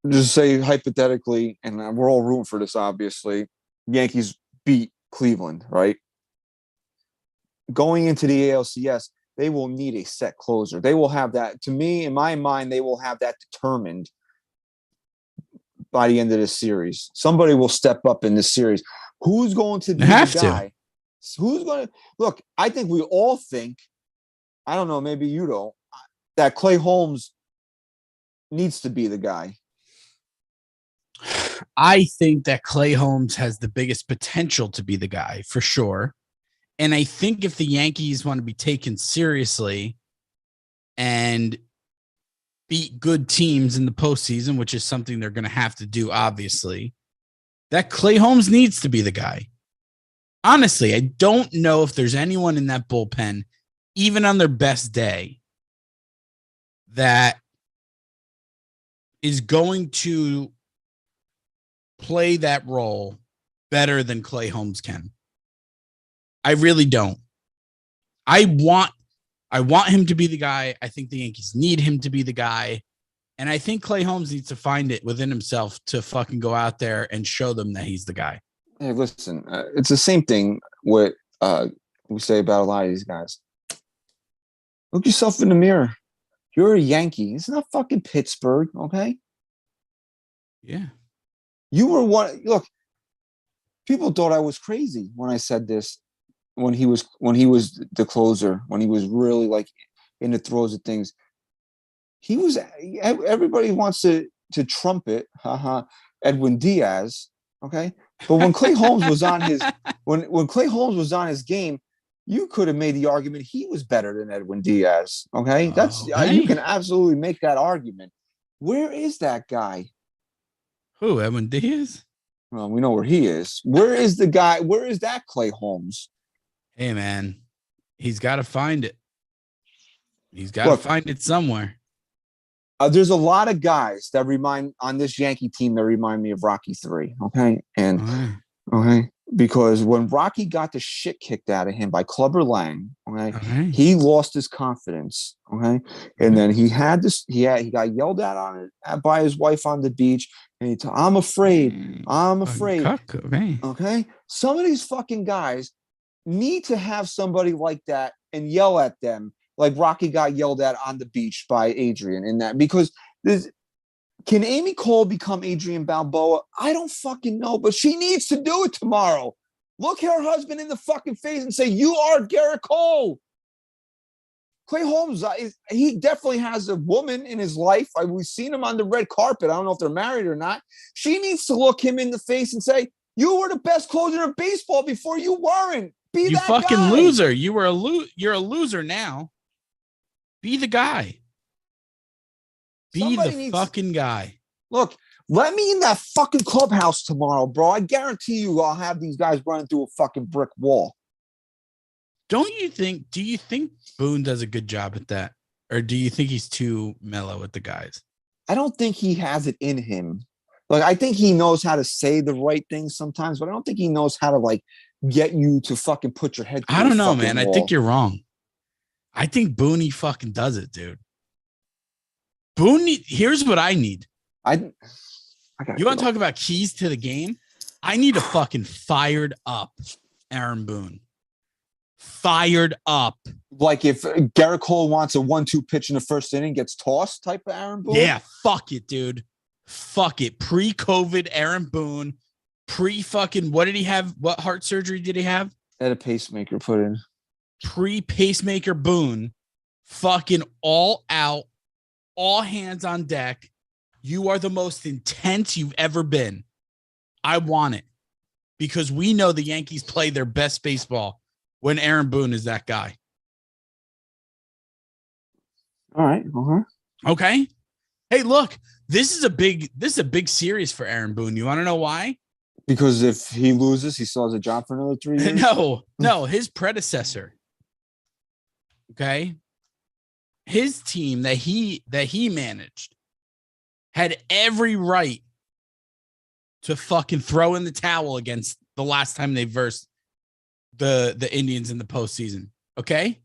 [SPEAKER 2] just say hypothetically, and we're all rooting for this, obviously, Yankees beat Cleveland, right? Going into the ALCS, they will need a set closer. They will have that. To me, in my mind, they will have that determined by the end of this series. Somebody will step up in this series. Who's going to be the guy? Who's going to look? I think we all think, I don't know, maybe you don't, that Clay Holmes needs to be the guy.
[SPEAKER 3] I think that Clay Holmes has the biggest potential to be the guy for sure. And I think if the Yankees want to be taken seriously and beat good teams in the postseason, which is something they're going to have to do, obviously, that Clay Holmes needs to be the guy. Honestly, I don't know if there's anyone in that bullpen, even on their best day, that is going to play that role better than Clay Holmes can. I really don't. I want him to be the guy. I think the Yankees need him to be the guy. And I think Clay Holmes needs to find it within himself to fucking go out there and show them that he's the guy.
[SPEAKER 2] Hey, listen, it's the same thing what we say about a lot of these guys. Look yourself in the mirror. You're a Yankee. It's not fucking Pittsburgh, okay?
[SPEAKER 3] Yeah.
[SPEAKER 2] You were one. Look, people thought I was crazy when I said this. When he was the closer, when he was really like in the throes of things, he was. Everybody wants to trumpet, Edwin Diaz, okay. But when Clay Holmes was on his when Clay Holmes was on his game, you could have made the argument he was better than Edwin Diaz, okay. You can absolutely make that argument. Where is that guy?
[SPEAKER 3] Who, Edwin Diaz?
[SPEAKER 2] Well, we know where he is. Where is the guy? Where is that Clay Holmes?
[SPEAKER 3] Hey, man, he's got to find it. He's got to find it somewhere.
[SPEAKER 2] There's a lot of guys that on this Yankee team that remind me of Rocky 3. Okay. And okay. Because when Rocky got the shit kicked out of him by Clubber Lang, okay, he lost his confidence. Okay. And then he got yelled at by his wife on the beach. And he told, I'm afraid. Okay. Some of these fucking guys need to have somebody like that and yell at them like Rocky got yelled at on the beach by Adrian in that, because can Amy Cole become Adrian Balboa? I don't fucking know, but she needs to do it tomorrow. Look her husband in the fucking face and say, you are Gerrit Cole. Clay Holmes, he definitely has a woman in his life. We've seen him on the red carpet. I don't know if they're married or not. She needs to look him in the face and say, you were the best closer in baseball before you weren't. Be that
[SPEAKER 3] fucking
[SPEAKER 2] guy.
[SPEAKER 3] Loser. You're a loser now. Be the guy. Fucking guy.
[SPEAKER 2] Look, let me in that fucking clubhouse tomorrow, bro. I guarantee you I'll have these guys running through a fucking brick wall.
[SPEAKER 3] Do you think Boone does a good job at that? Or do you think he's too mellow with the guys?
[SPEAKER 2] I don't think he has it in him. Like, I think he knows how to say the right things sometimes, but I don't think he knows how to like get you to fucking put your head.
[SPEAKER 3] I don't know, man. Wall. I think you're wrong. I think Booney fucking does it, dude. Here's what I need. You want to talk about keys to the game? I need a fucking fired up Aaron Boone. Fired up. Like
[SPEAKER 2] if Gerrit Cole wants a 1-2 pitch in the first inning, gets tossed type of Aaron Boone?
[SPEAKER 3] Yeah, fuck it, dude. Fuck it. Pre-COVID Aaron Boone. Pre-fucking, what did he have? What heart surgery did he have?
[SPEAKER 2] Had a pacemaker put in.
[SPEAKER 3] Pre-pacemaker Boone. Fucking all out. All hands on deck. You are the most intense you've ever been. I want it. Because we know the Yankees play their best baseball when Aaron Boone is that guy.
[SPEAKER 2] All right.
[SPEAKER 3] Okay. Hey, look, this is a big series for Aaron Boone. You want to know why?
[SPEAKER 2] Because if he loses, he still has a job for another 3 years.
[SPEAKER 3] No, his predecessor. Okay. His team that he managed had every right to fucking throw in the towel against the last time they versed the Indians in the postseason. Okay.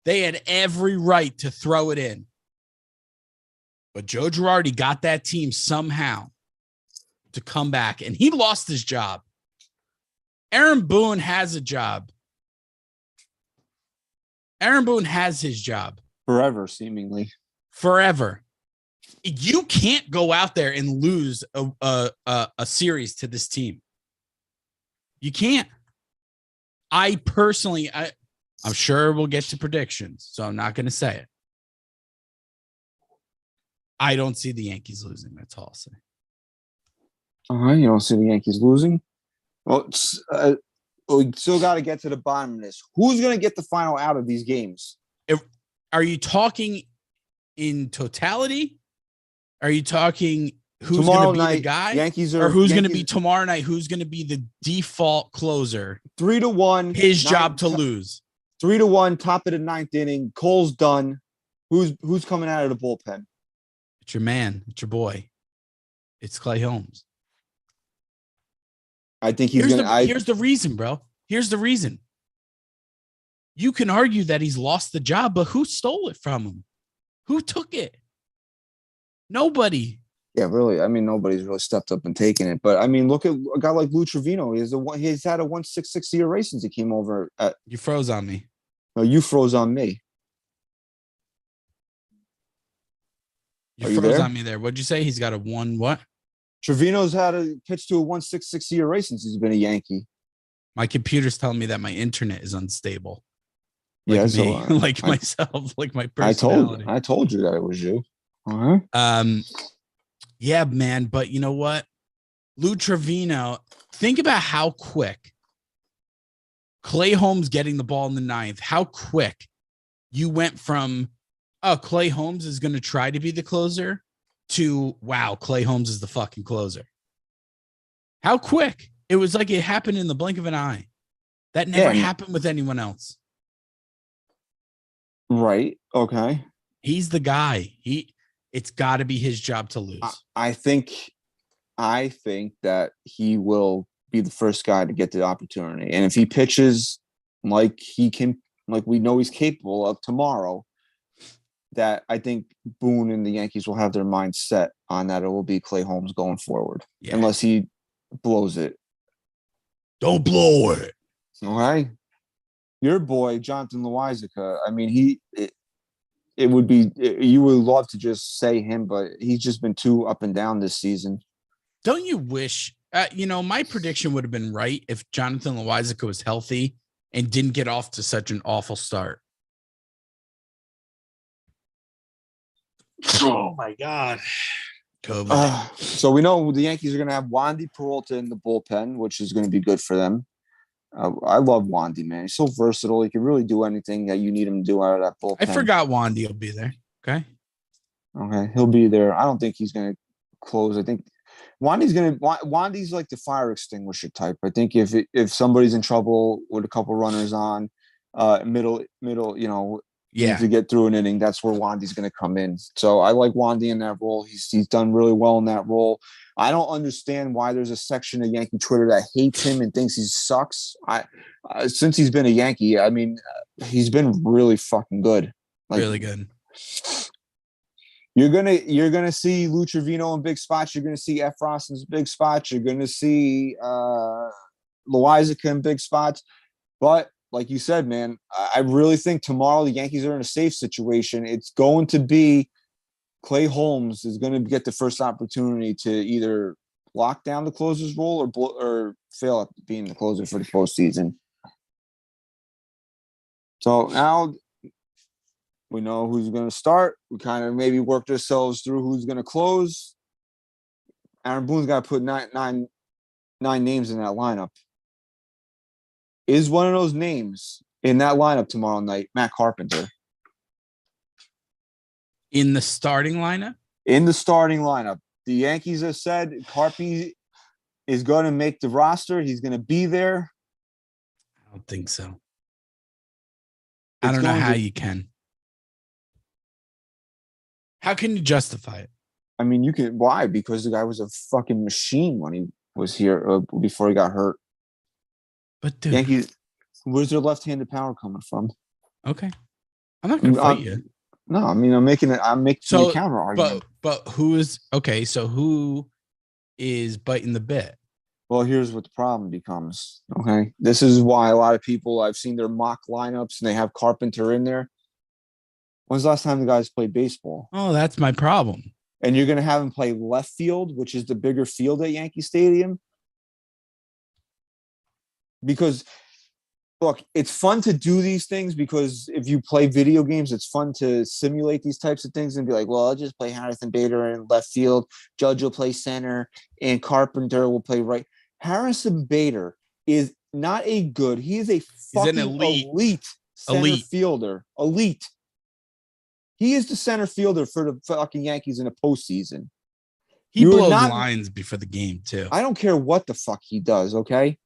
[SPEAKER 3] They had every right to throw it in. But Joe Girardi got that team somehow to come back, and he lost his job. Aaron Boone has a job. Aaron Boone has his job.
[SPEAKER 2] Forever, seemingly.
[SPEAKER 3] Forever. You can't go out there and lose a series to this team. You can't. I'm sure we'll get to predictions, so I'm not going to say it. I don't see the Yankees losing. That's all I'll say.
[SPEAKER 2] All right, you don't see the Yankees losing. Well, we still got to get to the bottom of this. Who's going to get the final out of these games?
[SPEAKER 3] Are you talking in totality? Are you talking who's going to be the guy?
[SPEAKER 2] Yankees
[SPEAKER 3] or who's going to be tomorrow night? Who's going to be the default closer?
[SPEAKER 2] 3-1.
[SPEAKER 3] His job to lose.
[SPEAKER 2] 3-1, top of the ninth inning. Cole's done. Who's coming out of the bullpen?
[SPEAKER 3] It's your man. It's your boy. It's Clay Holmes.
[SPEAKER 2] I think he's going to.
[SPEAKER 3] Here's the reason, bro. Here's the reason. You can argue that he's lost the job, but who stole it from him? Who took it? Nobody.
[SPEAKER 2] Yeah, really. I mean, nobody's really stepped up and taken it. But I mean, look at a guy like Lou Trevino. He's had a 1.66 ERA since he came over.
[SPEAKER 3] You froze on me.
[SPEAKER 2] No, you froze on me.
[SPEAKER 3] You froze on me there. What'd you say? He's got a 1 what?
[SPEAKER 2] Trevino's had a pitch to a 1.66 ERA since he's been a Yankee.
[SPEAKER 3] My computer's telling me that my internet is unstable.
[SPEAKER 2] Like
[SPEAKER 3] me, like myself, like my personality.
[SPEAKER 2] I told you that it was you.
[SPEAKER 3] Yeah, man. But you know what? Lou Trevino, think about how quick Clay Holmes getting the ball in the ninth, how quick you went from, oh, Clay Holmes is going to try to be the closer to, wow, Clay Holmes is the fucking closer. How quick. It was like it happened in the blink of an eye. That never happened with anyone else.
[SPEAKER 2] Right. Okay.
[SPEAKER 3] He's the guy. It's got to be his job to lose.
[SPEAKER 2] I think that he will be the first guy to get the opportunity. And if he pitches like we know he's capable of tomorrow, that I think Boone and the Yankees will have their mind set on that. It will be Clay Holmes going forward, unless he blows it.
[SPEAKER 3] Don't blow it.
[SPEAKER 2] All right. Your boy, Jonathan Loizaga, I mean, you would love to just say him, but he's just been too up and down this season.
[SPEAKER 3] Don't you wish, my prediction would have been right if Jonathan Loizaga was healthy and didn't get off to such an awful start. Oh my God. COVID.
[SPEAKER 2] So we know the Yankees are going to have Wandy Peralta in the bullpen, which is going to be good for them. I love Wandy, man. He's so versatile. He can really do anything that you need him to do out of that bullpen.
[SPEAKER 3] I forgot Wandy will be there. Okay.
[SPEAKER 2] He'll be there. I don't think he's going to close. I think Wandy's like the fire extinguisher type. I think if somebody's in trouble with a couple runners on, middle, to get through an inning, that's where Wandy's going to come in. So I like Wandy in that role. He's done really well in that role. I don't understand why there's a section of Yankee Twitter that hates him and thinks he sucks. Since he's been a Yankee, I mean, he's been really fucking good.
[SPEAKER 3] Really good.
[SPEAKER 2] You're gonna see Lou Trevino in big spots. You're gonna see Efros in big spots. You're gonna see Loizaga in big spots. But like you said, man, I really think tomorrow the Yankees are in a safe situation. It's going to be Clay Holmes is going to get the first opportunity to either lock down the closer's role or fail at being the closer for the postseason. So now we know who's going to start. We kind of maybe worked ourselves through who's going to close. Aaron Boone's got to put nine names in that lineup. Is one of those names in that lineup tomorrow night Matt Carpenter?
[SPEAKER 3] In the starting lineup?
[SPEAKER 2] In the starting lineup. The Yankees have said Carpy is going to make the roster. He's going to be there.
[SPEAKER 3] I don't think so. I don't know how you can. How can you justify it?
[SPEAKER 2] I mean, you can. Why? Because the guy was a fucking machine when he was here before he got hurt.
[SPEAKER 3] But dude,
[SPEAKER 2] Yankees, where's their left-handed power coming from?
[SPEAKER 3] Okay, I'm not going to fight you.
[SPEAKER 2] No, I mean, I'm making a counter argument.
[SPEAKER 3] But who is okay? So who is biting the bit?
[SPEAKER 2] Well, here's what the problem becomes. Okay, this is why a lot of people, I've seen their mock lineups and they have Carpenter in there. When's the last time the guys played baseball?
[SPEAKER 3] Oh, that's my problem.
[SPEAKER 2] And you're going to have him play left field, which is the bigger field at Yankee Stadium. Because look, it's fun to do these things because if you play video games, it's fun to simulate these types of things and be like, well, I'll just play Harrison Bader in left field. Judge will play center and Carpenter will play right. Harrison Bader is not a good. He is a fucking elite center fielder. Elite. He is the center fielder for the fucking Yankees in the postseason.
[SPEAKER 3] He blows lines before the game too.
[SPEAKER 2] I don't care what the fuck he does, okay?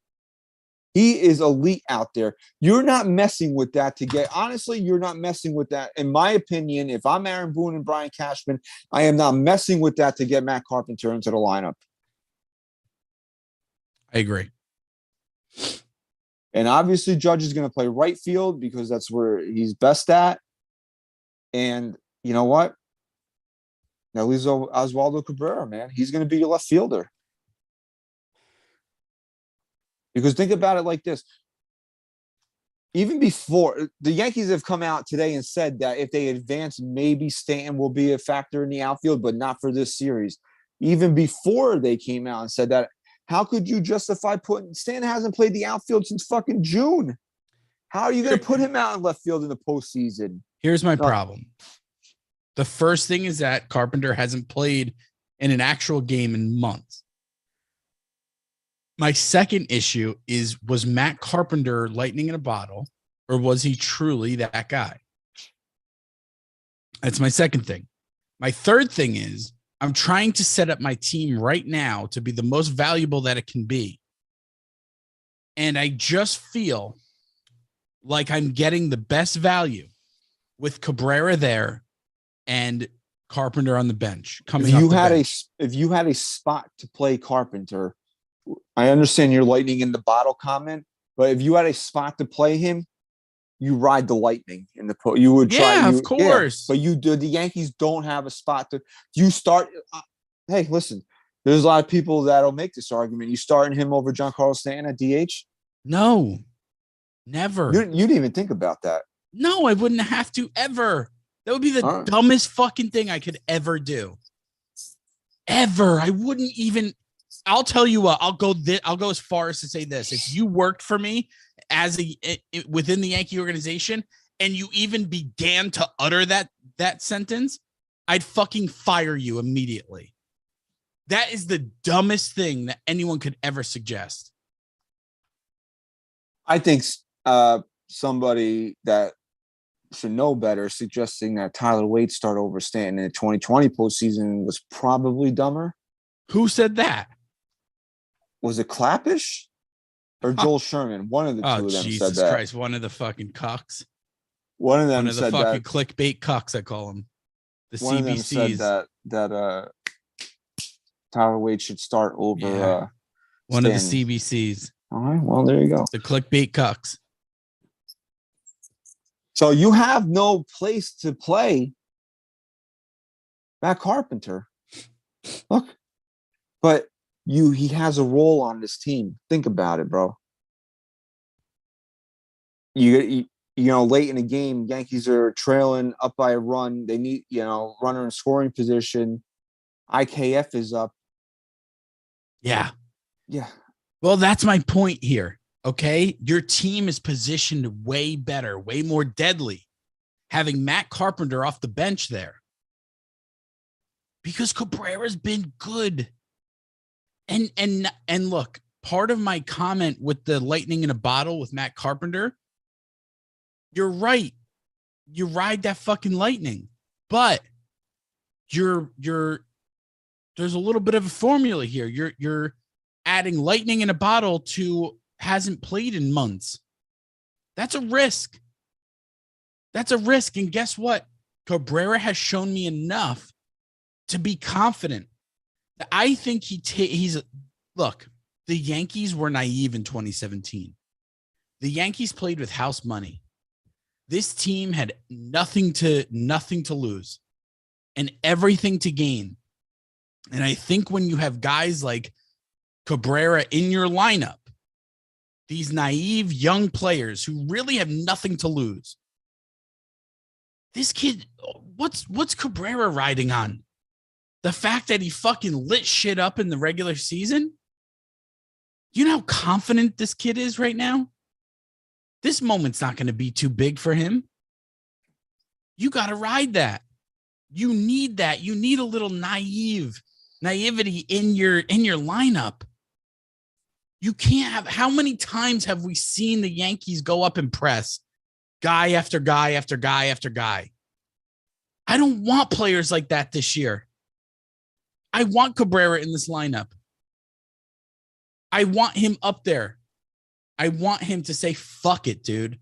[SPEAKER 2] He is elite out there. You're not messing with that to get, honestly, you're not messing with that. In my opinion, if I'm Aaron Boone and Brian Cashman, I am not messing with that to get Matt Carpenter into the lineup.
[SPEAKER 3] I agree.
[SPEAKER 2] And obviously Judge is going to play right field because that's where he's best at. And you know what? Now leaves Oswaldo Cabrera, man. He's going to be your left fielder. Because think about it like this. Even before, the Yankees have come out today and said that if they advance, maybe Stanton will be a factor in the outfield, but not for this series. Even before they came out and said that, how could you justify putting Stanton hasn't played the outfield since fucking June? How are you going to put him out in left field in the postseason?
[SPEAKER 3] Here's my problem. The first thing is that Carpenter hasn't played in an actual game in months. My second issue is, was Matt Carpenter lightning in a bottle, or was he truly that guy? That's my second thing. My third thing is, I'm trying to set up my team right now to be the most valuable that it can be. And I just feel like I'm getting the best value with Cabrera there and Carpenter on the bench coming up.
[SPEAKER 2] If you had a spot to play Carpenter, I understand your lightning in the bottle comment, but if you had a spot to play him, you ride the lightning in the you would try.
[SPEAKER 3] Yeah, of course.
[SPEAKER 2] But you do. The Yankees don't have a spot to. You start. Hey, listen. There's a lot of people that'll make this argument. You starting him over Giancarlo Stanton at DH?
[SPEAKER 3] No, never.
[SPEAKER 2] You didn't even think about that.
[SPEAKER 3] No, I wouldn't have to ever. That would be the dumbest fucking thing I could ever do. Ever. I wouldn't even. I'll tell you what. I'll go as far as to say this: if you worked for me as within the Yankee organization, and you even began to utter that sentence, I'd fucking fire you immediately. That is the dumbest thing that anyone could ever suggest.
[SPEAKER 2] I think somebody that should know better suggesting that Tyler Wade start over Stanton in the 2020 postseason was probably dumber.
[SPEAKER 3] Who said that?
[SPEAKER 2] Was it Clappish or Joel Sherman? One of the two of them
[SPEAKER 3] Jesus
[SPEAKER 2] said that.
[SPEAKER 3] Christ, one of the fucking cucks.
[SPEAKER 2] One of them
[SPEAKER 3] said fucking that. Clickbait cucks, I call them. The
[SPEAKER 2] one
[SPEAKER 3] CBCs.
[SPEAKER 2] Of them said that Tyler Wade should start over
[SPEAKER 3] one of the CBCs.
[SPEAKER 2] All right, well, there you go.
[SPEAKER 3] The clickbait cucks.
[SPEAKER 2] So you have no place to play Matt Carpenter. Look, but he has a role on this team. Think about it, bro. You know, late in the game, Yankees are trailing up by a run. They need, runner in scoring position. IKF is up.
[SPEAKER 3] Yeah.
[SPEAKER 2] Yeah.
[SPEAKER 3] Well, that's my point here. Okay. Your team is positioned way better, way more deadly, having Matt Carpenter off the bench there. Because Cabrera's been good. And look, part of my comment with the lightning in a bottle with Matt Carpenter, you're right. You ride that fucking lightning, but there's a little bit of a formula here. You're adding lightning in a bottle to hasn't played in months. That's a risk. And guess what? Cabrera has shown me enough to be confident. I think look, the Yankees were naive in 2017. The Yankees played with house money. This team had nothing to lose and everything to gain. And I think when you have guys like Cabrera in your lineup, these naive young players who really have nothing to lose, this kid, what's Cabrera riding on? The fact that he fucking lit shit up in the regular season? You know how confident this kid is right now? This moment's not going to be too big for him. You got to ride that. You need that. You need a little naivety in your lineup. You can't have. How many times have we seen the Yankees go up and press guy after guy after guy after guy? I don't want players like that this year. I want Cabrera in this lineup. I want him up there. I want him to say, fuck it, dude.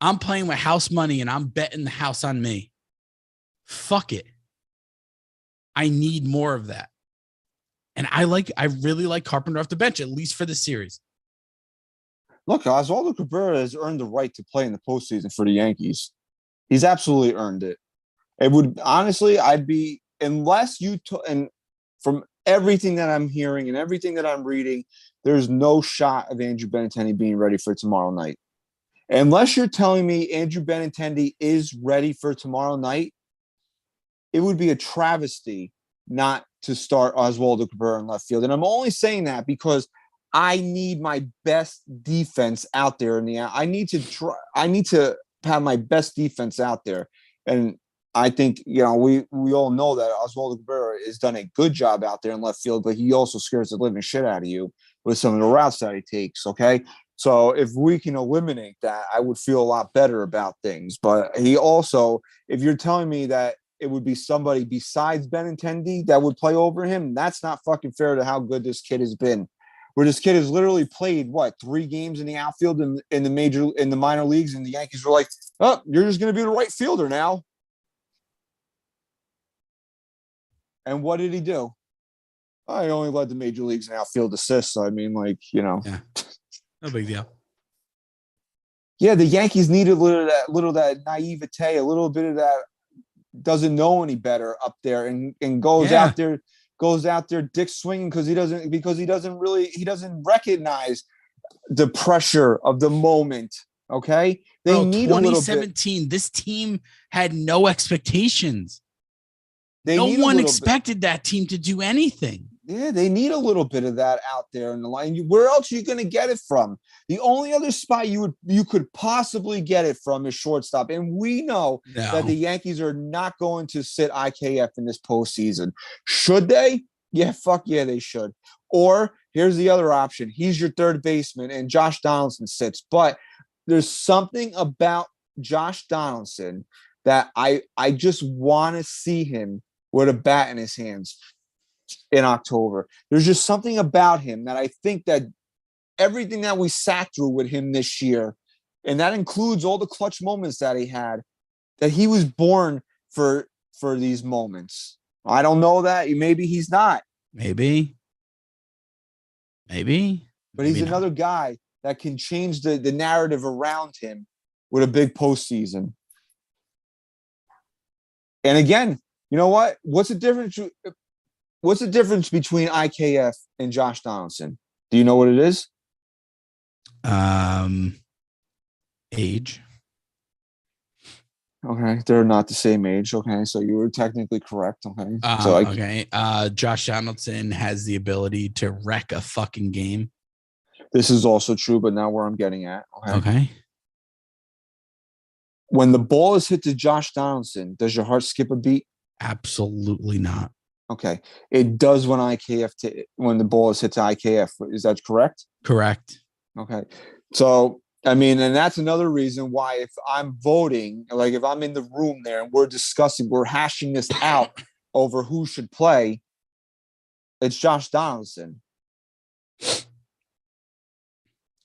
[SPEAKER 3] I'm playing with house money and I'm betting the house on me. Fuck it. I need more of that. And I really like Carpenter off the bench, at least for the series.
[SPEAKER 2] Look, Oswaldo Cabrera has earned the right to play in the postseason for the Yankees. He's absolutely earned it. It would honestly, unless you and from everything that I'm hearing and everything that I'm reading, there's no shot of Andrew Benintendi being ready for tomorrow night. Unless you're telling me Andrew Benintendi is ready for tomorrow night, it would be a travesty not to start Oswaldo Cabrera in left field. And I'm only saying that because I need my best defense out there I need to have my best defense out there. And I think, we all know that Oswaldo Cabrera has done a good job out there in left field, but he also scares the living shit out of you with some of the routes that he takes. Okay. So if we can eliminate that, I would feel a lot better about things. But he also, if you're telling me that it would be somebody besides Benintendi that would play over him, that's not fucking fair to how good this kid has been. Where this kid has literally played 3 games in the outfield in the minor leagues, and the Yankees were like, "Oh, you're just going to be the right fielder now." And what did he do? I only led the major leagues in outfield assists. So, I mean,
[SPEAKER 3] Yeah, no big deal.
[SPEAKER 2] Yeah, the Yankees need a little of that naivete, a little bit of that doesn't know any better up there, and goes out there dick swinging because he doesn't recognize the pressure of the moment. Okay, they need
[SPEAKER 3] 2017. This team had no expectations. No one expected that team to do anything.
[SPEAKER 2] Yeah, they need a little bit of that out there in the line. Where else are you going to get it from? The only other spot you could possibly get it from is shortstop. And we know that the Yankees are not going to sit IKF in this postseason. Should they? Yeah, fuck yeah, they should. Or here's the other option. He's your third baseman and Josh Donaldson sits. But there's something about Josh Donaldson that I just want to see him with a bat in his hands in October. There's just something about him that I think that everything that we sat through with him this year, and that includes all the clutch moments that he had, that he was born for these moments. I don't know that. Maybe he's not.
[SPEAKER 3] Maybe.
[SPEAKER 2] But he's another guy that can change the narrative around him with a big postseason. And again, you know what? What's the difference between IKF and Josh Donaldson? Do you know what it is?
[SPEAKER 3] Age.
[SPEAKER 2] Okay, they're not the same age. Okay, so you were technically correct. Okay,
[SPEAKER 3] okay. Josh Donaldson has the ability to wreck a fucking game.
[SPEAKER 2] This is also true, but not where I'm getting at.
[SPEAKER 3] Okay.
[SPEAKER 2] When the ball is hit to Josh Donaldson, does your heart skip a beat?
[SPEAKER 3] Absolutely not.
[SPEAKER 2] Okay, it does when the ball is hit to IKF. Is that correct?
[SPEAKER 3] Correct.
[SPEAKER 2] Okay, so I mean, and that's another reason why if I'm voting, like if I'm in the room there and we're hashing this out over who should play, it's Josh Donaldson.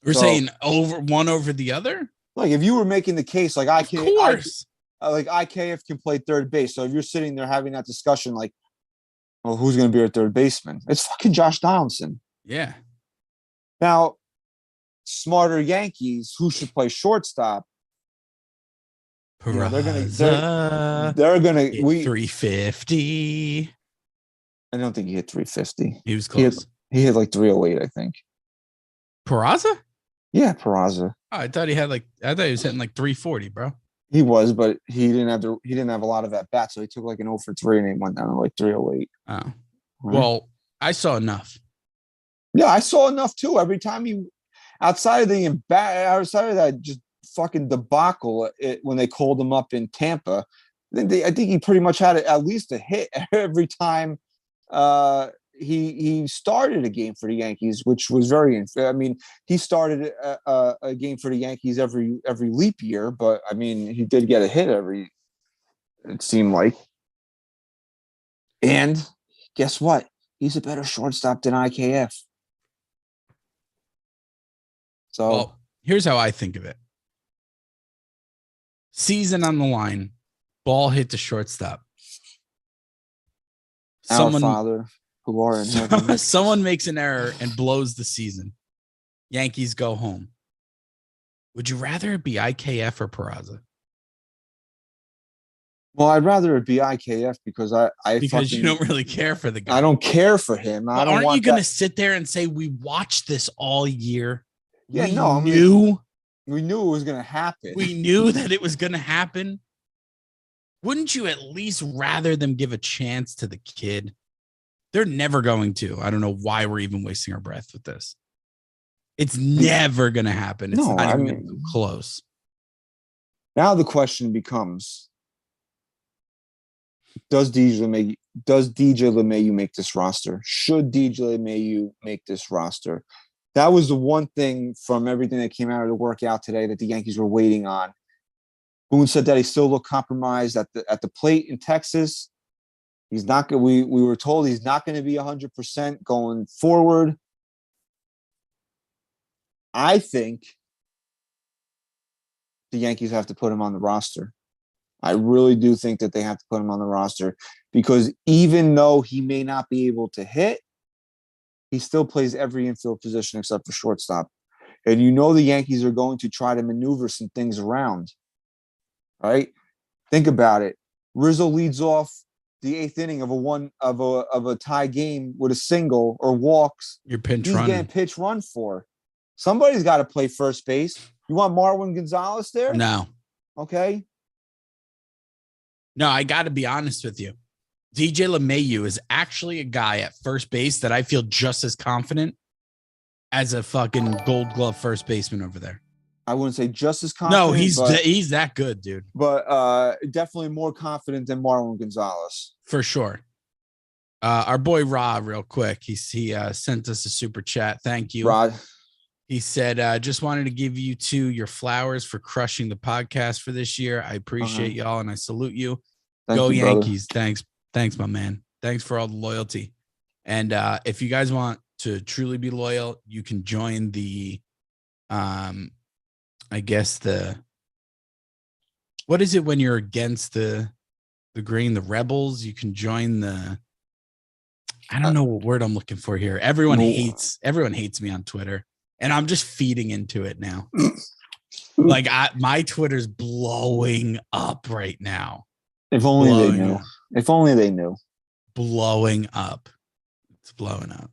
[SPEAKER 3] We're saying one over the other?
[SPEAKER 2] Like if you were making the case, like
[SPEAKER 3] of course.
[SPEAKER 2] Like IKF can play third base. So if you're sitting there having that discussion, like, well, who's going to be our third baseman? It's fucking Josh Donaldson.
[SPEAKER 3] Yeah.
[SPEAKER 2] Now, smarter Yankees, who should play shortstop?
[SPEAKER 3] They're gonna 350.
[SPEAKER 2] I don't think he hit 350.
[SPEAKER 3] He was close.
[SPEAKER 2] He hit like 308, I think.
[SPEAKER 3] Peraza?
[SPEAKER 2] Yeah, Peraza.
[SPEAKER 3] Oh, I thought he was hitting like 340, bro.
[SPEAKER 2] He was, but he didn't have a lot of at bats, so he took like an 0 for 3 and he went down to like 308.
[SPEAKER 3] Oh.
[SPEAKER 2] Right?
[SPEAKER 3] Well, I saw enough.
[SPEAKER 2] Yeah, I saw enough too. Every time outside of that just fucking debacle when they called him up in Tampa, I think he pretty much had at least a hit every time he started a game for the Yankees, which was very. I mean, he started a game for the Yankees every leap year, but I mean, he did get a hit every. It seemed like. And guess what? He's a better shortstop than IKF. So
[SPEAKER 3] well, here's how I think of it. Season on the line, ball hit to shortstop.
[SPEAKER 2] Our Father who are in heaven.
[SPEAKER 3] Someone makes an error and blows the season. Yankees go home. Would you rather it be IKF or Peraza?
[SPEAKER 2] Well, I'd rather it be IKF because
[SPEAKER 3] you don't really care for the guy.
[SPEAKER 2] I don't care for him.
[SPEAKER 3] But aren't you going to sit there and say we watched this all year?
[SPEAKER 2] Yeah,
[SPEAKER 3] we knew
[SPEAKER 2] it was going to happen.
[SPEAKER 3] We knew that it was going to happen. Wouldn't you at least rather them give a chance to the kid? They're never going to. I don't know why we're even wasting our breath with this. It's never going to happen. It's not even close.
[SPEAKER 2] Now the question becomes, does DJ LeMahieu make this roster? Should DJ LeMahieu make this roster? That was the one thing from everything that came out of the workout today that the Yankees were waiting on. Boone said that he still looked compromised at the plate in Texas. He's not. We were told he's not going to be 100% going forward. I think the Yankees have to put him on the roster. I really do think that they have to put him on the roster because even though he may not be able to hit, he still plays every infield position except for shortstop. And you know the Yankees are going to try to maneuver some things around. Right? Think about it. Rizzo leads off the 8th inning of a tie game with a single or walks.
[SPEAKER 3] You're pinch
[SPEAKER 2] He's
[SPEAKER 3] running.
[SPEAKER 2] getting pitch run for. Somebody's got to play first base. You want Marwin Gonzalez there?
[SPEAKER 3] No.
[SPEAKER 2] Okay.
[SPEAKER 3] No, I got to be honest with you. DJ LeMahieu is actually a guy at first base that I feel just as confident as a fucking Gold Glove first baseman over there.
[SPEAKER 2] I wouldn't say just as confident.
[SPEAKER 3] No, he's that good, dude.
[SPEAKER 2] But definitely more confident than Marwin Gonzalez.
[SPEAKER 3] For sure. Our boy Rod, real quick, he sent us a super chat. Thank you,
[SPEAKER 2] Rod.
[SPEAKER 3] He said, just wanted to give you two your flowers for crushing the podcast for this year. I appreciate y'all and I salute you. Go Yankees. Brother. Thanks, my man. Thanks for all the loyalty. And if you guys want to truly be loyal, you can join the I guess what is it when you're against the green, the rebels? You can join I don't know what word I'm looking for here. Everyone hates me on Twitter, and I'm just feeding into it now. Like my Twitter's blowing up right now.
[SPEAKER 2] If only they knew. If only they knew.
[SPEAKER 3] Blowing up. It's blowing up.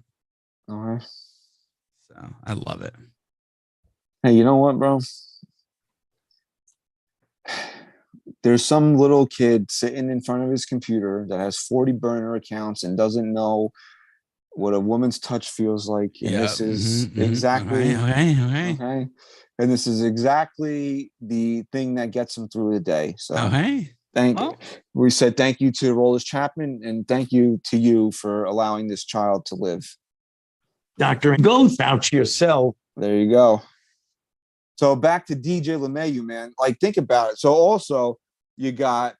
[SPEAKER 2] All right.
[SPEAKER 3] So I love it.
[SPEAKER 2] Hey, you know what, bro? There's some little kid sitting in front of his computer that has 40 burner accounts and doesn't know what a woman's touch feels like. And this is exactly okay. And this is exactly the thing that gets him through the day. So we said thank you to Aroldis Chapman and thank you to you for allowing this child to live.
[SPEAKER 4] Dr. Go vouch yourself.
[SPEAKER 2] There you go. So back to DJ LeMahieu, man. Like, think about it. So also you got,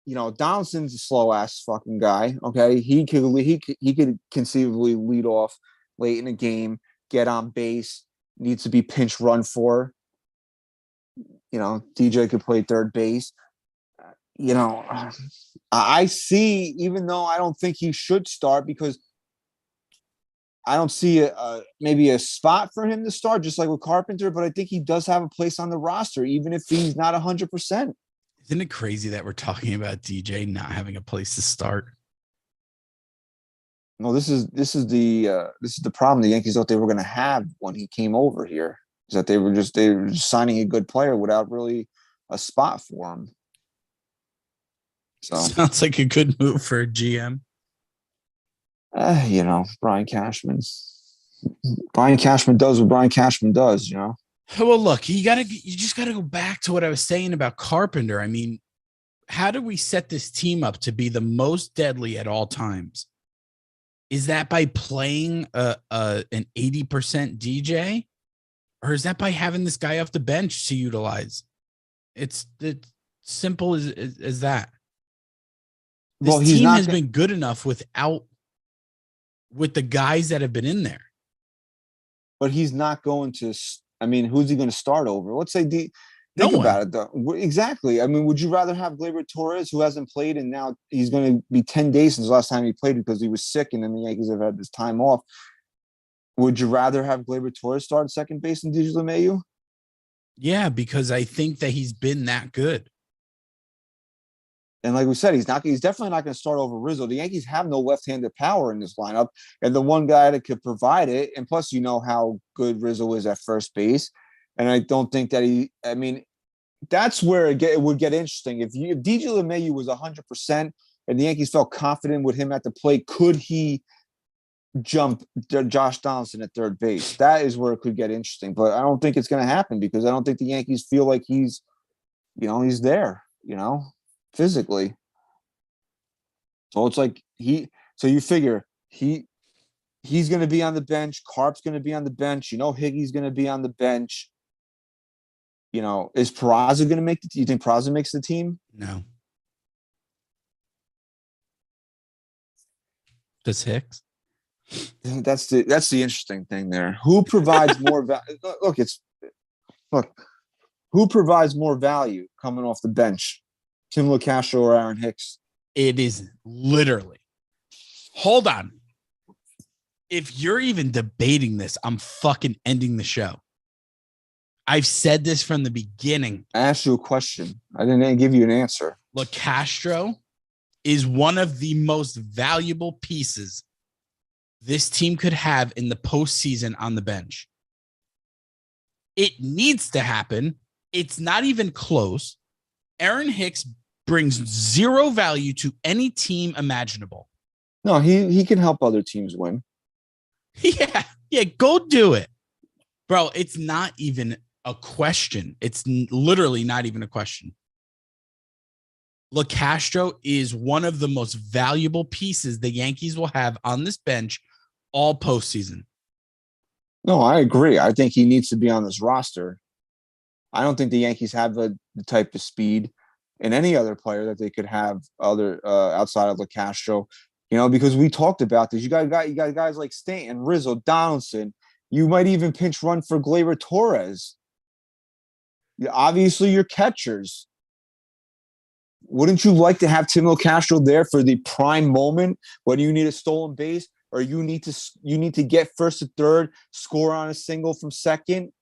[SPEAKER 2] Donaldson's a slow ass fucking guy. Okay, he could conceivably lead off late in the game, get on base, needs to be pinch run for. DJ could play third base. I see, even though I don't think he should start because I don't see maybe a spot for him to start, just like with Carpenter, but I think he does have a place on the roster, even if he's not 100%.
[SPEAKER 3] Isn't it crazy that we're talking about DJ not having a place to start?
[SPEAKER 2] No, this is the problem the Yankees thought they were going to have when he came over here, is that they were just signing a good player without really a spot for him. So
[SPEAKER 3] sounds like a good move for a GM.
[SPEAKER 2] Brian Cashman. Brian Cashman does what Brian Cashman does, you know.
[SPEAKER 3] Well, look, you just gotta go back to what I was saying about Carpenter. I mean, how do we set this team up to be the most deadly at all times? Is that by playing an 80% DJ, or is that by having this guy off the bench to utilize? It's simple as that. This team has been good enough with the guys that have been in there.
[SPEAKER 2] But he's not going to. I mean, who's he going to start over? Let's say think about it though. Exactly. I mean, would you rather have Gleyber Torres, who hasn't played, and now he's going to be 10 days since the last time he played because he was sick, and then the Yankees have had this time off. Would you rather have Gleyber Torres start second base than DJ LeMahieu?
[SPEAKER 3] Yeah, because I think that he's been that good.
[SPEAKER 2] And like we said, he's definitely not going to start over Rizzo. The Yankees have no left-handed power in this lineup. And the one guy that could provide it, and plus you know how good Rizzo is at first base. And I don't think that that's where it would get interesting. If DJ LeMahieu was 100% and the Yankees felt confident with him at the plate, could he jump Josh Donaldson at third base? That is where it could get interesting. But I don't think it's going to happen because I don't think the Yankees feel like he's there, physically. So it's like so you figure he's going to be on the bench. Carp's going to be on the bench. Higgy's going to be on the bench. Is Peraza going to make do you think Peraza makes the team?
[SPEAKER 3] No. Does Hicks?
[SPEAKER 2] That's the interesting thing there. Who provides more value? Who provides more value coming off the bench? Tim LeCastro or Aaron Hicks?
[SPEAKER 3] It is literally. Hold on. If you're even debating this, I'm fucking ending the show. I've said this from the beginning.
[SPEAKER 2] I asked you a question. I didn't give you an answer.
[SPEAKER 3] LeCastro is one of the most valuable pieces this team could have in the postseason on the bench. It needs to happen. It's not even close. Aaron Hicks brings zero value to any team imaginable.
[SPEAKER 2] No, he can help other teams win.
[SPEAKER 3] Yeah, go do it. Bro, it's not even a question. It's literally not even a question. LeCastro is one of the most valuable pieces the Yankees will have on this bench all postseason.
[SPEAKER 2] No, I agree. I think he needs to be on this roster. I don't think the Yankees have the type of speed in any other player that they could have outside of LeCastro, because we talked about this. You got guys like Stanton, Rizzo, Donaldson. You might even pinch run for Gleyber Torres. Obviously, your catchers. Wouldn't you like to have Tim LeCastro there for the prime moment when you need a stolen base or you need to get first to third, score on a single from second?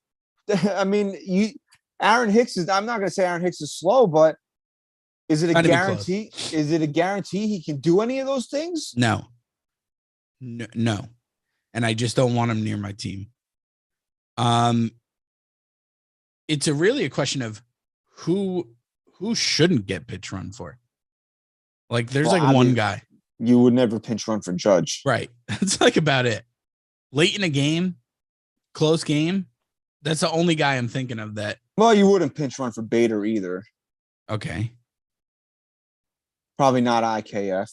[SPEAKER 2] I mean, Aaron Hicks is. I'm not going to say Aaron Hicks is slow, but is it a guarantee? Is it a guarantee he can do any of those things?
[SPEAKER 3] No. And I just don't want him near my team. It's really a question of who shouldn't get pitch run for. Like, there's one guy.
[SPEAKER 2] You would never pinch run for Judge.
[SPEAKER 3] Right. That's like about it. Late in a game, close game. That's the only guy I'm thinking of that.
[SPEAKER 2] Well, you wouldn't pinch run for Bader either.
[SPEAKER 3] Okay.
[SPEAKER 2] Probably not IKF.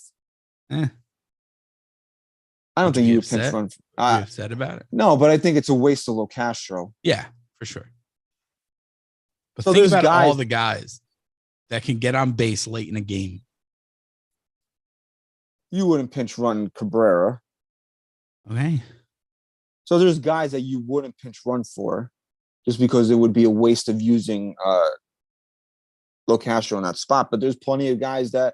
[SPEAKER 3] I
[SPEAKER 2] don't think you would pinch run.
[SPEAKER 3] You upset about it?
[SPEAKER 2] No, but I think it's a waste of LeCastro.
[SPEAKER 3] Yeah, for sure. But
[SPEAKER 2] so
[SPEAKER 3] think about all the guys that can get on base late in a game.
[SPEAKER 2] You wouldn't pinch run Cabrera.
[SPEAKER 3] Okay.
[SPEAKER 2] So there's guys that you wouldn't pinch run for just because it would be a waste of using LeCastro in that spot. But there's plenty of guys that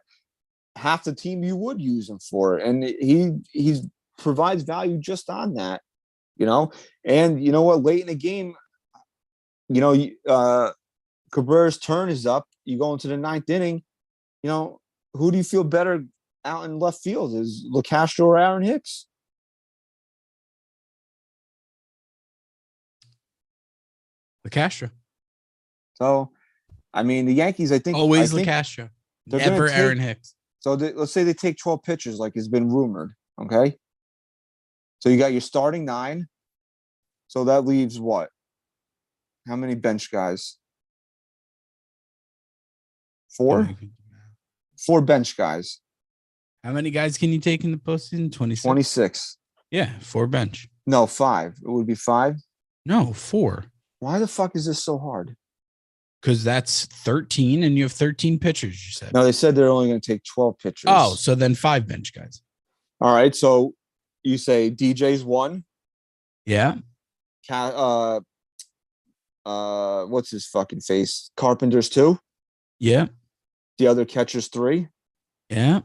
[SPEAKER 2] half the team you would use him for. And he provides value just on that, And you know what? Late in the game, Cabrera's turn is up. You go into the ninth inning, who do you feel better out in left field? Is LeCastro or Aaron Hicks?
[SPEAKER 3] LeCastro.
[SPEAKER 2] So, I mean, the Yankees,
[SPEAKER 3] always LeCastro. Never Aaron Hicks.
[SPEAKER 2] So let's say they take 12 pitchers like has been rumored, okay? So you got your starting 9, So that leaves what? How many bench guys? 4? 4 bench guys.
[SPEAKER 3] How many guys can you take in the postseason? 26.
[SPEAKER 2] 26.
[SPEAKER 3] Yeah, 4 bench.
[SPEAKER 2] No, 5. It would be 5.
[SPEAKER 3] No, 4.
[SPEAKER 2] Why the fuck is this so hard?
[SPEAKER 3] Because that's 13, and you have 13 pitchers. You said.
[SPEAKER 2] No, they said they're only going to take 12 pitchers.
[SPEAKER 3] Oh, so then 5 bench guys.
[SPEAKER 2] All right. So you say DJ's 1.
[SPEAKER 3] Yeah.
[SPEAKER 2] What's his fucking face? Carpenter's 2.
[SPEAKER 3] Yeah.
[SPEAKER 2] The other catcher's 3.
[SPEAKER 3] Yeah.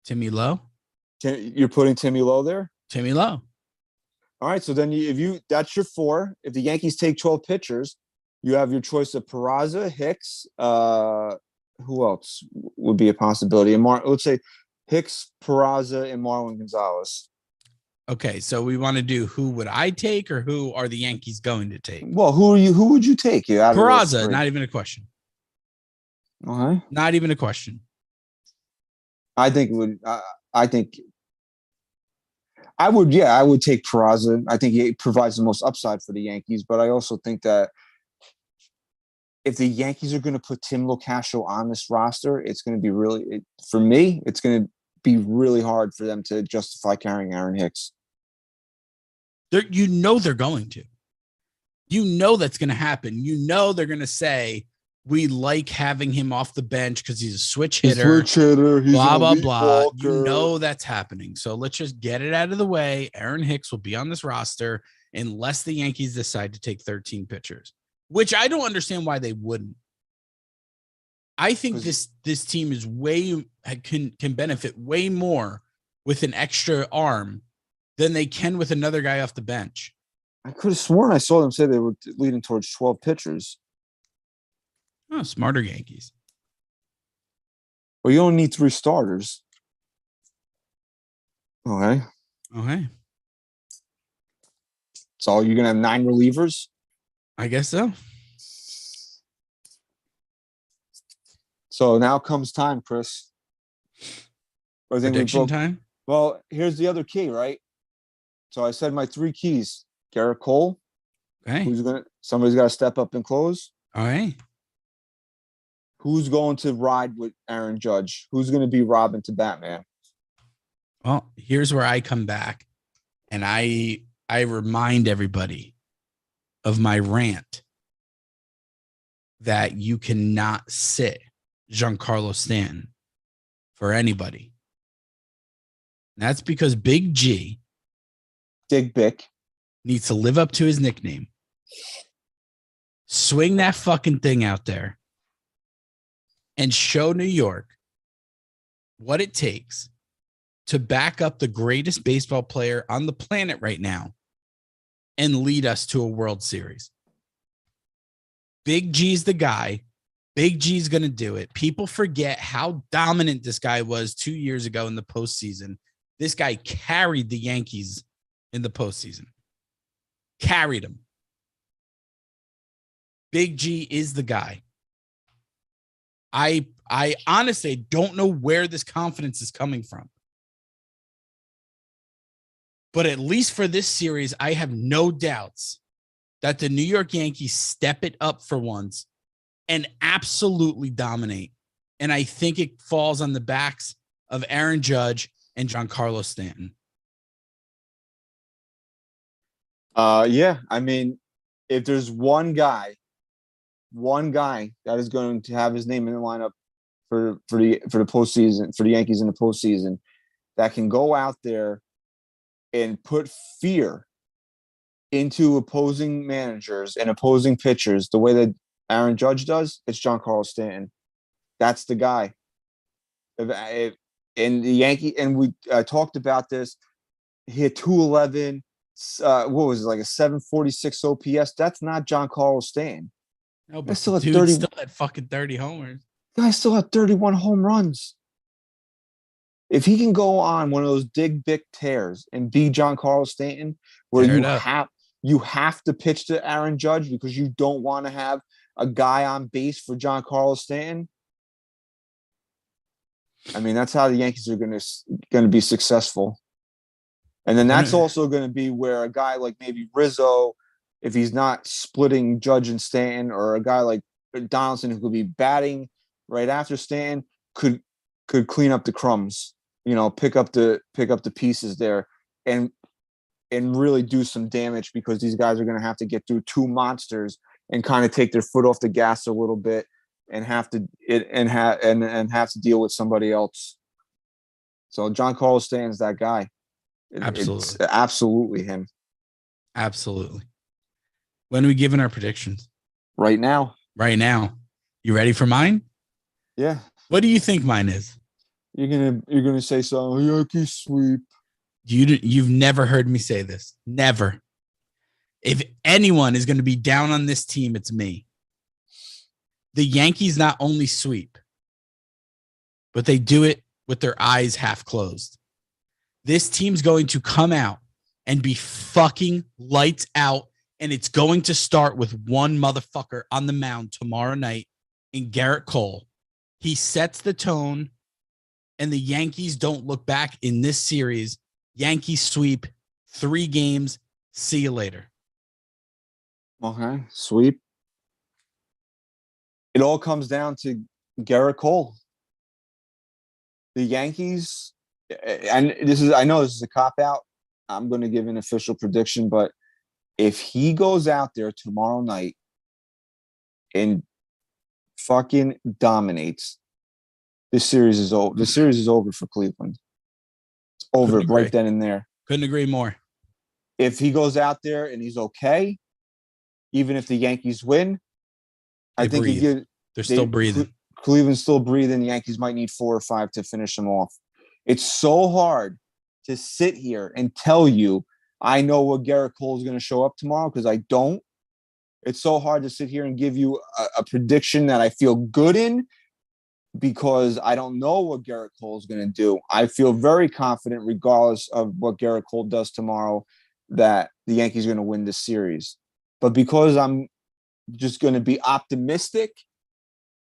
[SPEAKER 3] Timmy Lowe.
[SPEAKER 2] You're putting Timmy Lowe there?
[SPEAKER 3] Timmy Lowe.
[SPEAKER 2] All right. So then that's your 4. If the Yankees take 12 pitchers, you have your choice of Peraza, Hicks. Who else would be a possibility? And let's say Hicks, Peraza, and Marwin Gonzalez.
[SPEAKER 3] Okay, so we want to do who would I take or who are the Yankees going to take?
[SPEAKER 2] Well, who would you take?
[SPEAKER 3] Peraza, not even a question.
[SPEAKER 2] Okay.
[SPEAKER 3] Not even a question.
[SPEAKER 2] I think I would take Peraza. I think he provides the most upside for the Yankees, but I also think that if the Yankees are going to put Tim Locascio on this roster, it's going to be for me, it's going to be really hard for them to justify carrying Aaron Hicks.
[SPEAKER 3] They're going to. You know that's going to happen. You know they're going to say, we like having him off the bench because he's a switch hitter.
[SPEAKER 2] He's
[SPEAKER 3] blah, blah, blah.
[SPEAKER 2] Walker.
[SPEAKER 3] You know that's happening. So let's just get it out of the way. Aaron Hicks will be on this roster unless the Yankees decide to take 13 pitchers, which I don't understand why they wouldn't. I think this team is can benefit way more with an extra arm than they can with another guy off the bench.
[SPEAKER 2] I could have sworn I saw them say they were leading towards 12 pitchers.
[SPEAKER 3] Oh, smarter Yankees.
[SPEAKER 2] Well, you only need 3 starters. Okay. So you're going to have 9 relievers?
[SPEAKER 3] I guess so.
[SPEAKER 2] So now comes time, Chris.
[SPEAKER 3] Prediction time?
[SPEAKER 2] Well, here's the other key, right? So I said my 3 keys. Gerrit Cole.
[SPEAKER 3] Okay.
[SPEAKER 2] Somebody's got to step up and close.
[SPEAKER 3] All right.
[SPEAKER 2] Who's going to ride with Aaron Judge? Who's going to be Robin to Batman?
[SPEAKER 3] Well, here's where I come back and I remind everybody of my rant that you cannot sit Giancarlo Stanton for anybody. And that's because Big G
[SPEAKER 2] Dig Bick
[SPEAKER 3] needs to live up to his nickname. Swing that fucking thing out there and show New York what it takes to back up the greatest baseball player on the planet right now and lead us to a World Series. Big G's the guy. Big G's going to do it. People forget how dominant this guy was 2 years ago in the postseason. This guy carried the Yankees in the postseason. Carried them. Big G is the guy. I honestly don't know where this confidence is coming from. But at least for this series, I have no doubts that the New York Yankees step it up for once and absolutely dominate. And I think it falls on the backs of Aaron Judge and Giancarlo Stanton.
[SPEAKER 2] Yeah. I mean, if there's one guy that is going to have his name in the lineup for the postseason, for the Yankees in the postseason, that can go out there and put fear into opposing managers and opposing pitchers the way that Aaron Judge does, it's Giancarlo Stanton. That's the guy. And the Yankee, and we talked about this. He hit 211. What was it, like a 746 OPS? That's not Giancarlo Stanton.
[SPEAKER 3] No, but
[SPEAKER 2] still
[SPEAKER 3] dude still had fucking 30 homers.
[SPEAKER 2] Guy still had 31 home runs. If he can go on one of those Dig Bick tears and be Giancarlo Stanton, where you have to pitch to Aaron Judge because you don't want to have a guy on base for Giancarlo Stanton. I mean, that's how the Yankees are going to be successful. And then that's also going to be where a guy like maybe Rizzo, if he's not splitting Judge and Stanton, or a guy like Donaldson who could be batting right after Stanton, could clean up the crumbs, pick up the pieces there and really do some damage, because these guys are going to have to get through two monsters and kind of take their foot off the gas a little bit and have to deal with somebody else. So Giancarlo Stanton's that guy.
[SPEAKER 3] Absolutely.
[SPEAKER 2] It's absolutely him.
[SPEAKER 3] Absolutely. When are we giving our predictions?
[SPEAKER 2] Right now.
[SPEAKER 3] Right now. You ready for mine?
[SPEAKER 2] Yeah.
[SPEAKER 3] What do you think mine is?
[SPEAKER 2] You're gonna say something. Yankees sweep.
[SPEAKER 3] You've never heard me say this. Never. If anyone is going to be down on this team, it's me. The Yankees not only sweep, but they do it with their eyes half closed. This team's going to come out and be fucking lights out, and it's going to start with one motherfucker on the mound tomorrow night in Gerrit Cole. He sets the tone, and the Yankees don't look back in this series. Yankees sweep 3 games. See you later.
[SPEAKER 2] Okay, sweep. It all comes down to Gerrit Cole. The Yankees, and I know this is a cop-out. I'm going to give an official prediction, but if he goes out there tomorrow night and fucking dominates, this series is over. The series is over for Cleveland. It's over right then and there.
[SPEAKER 3] Couldn't agree more.
[SPEAKER 2] If he goes out there and he's okay, even if the Yankees win, I think
[SPEAKER 3] they're still breathing.
[SPEAKER 2] Cleveland's still breathing. The Yankees might need 4 or 5 to finish them off. It's so hard to sit here and tell you I know what Gerrit Cole is going to show up tomorrow, because I don't. It's so hard to sit here and give you a prediction that I feel good in, because I don't know what Gerrit Cole is going to do. I feel very confident, regardless of what Gerrit Cole does tomorrow, that the Yankees are going to win this series. But because I'm just going to be optimistic,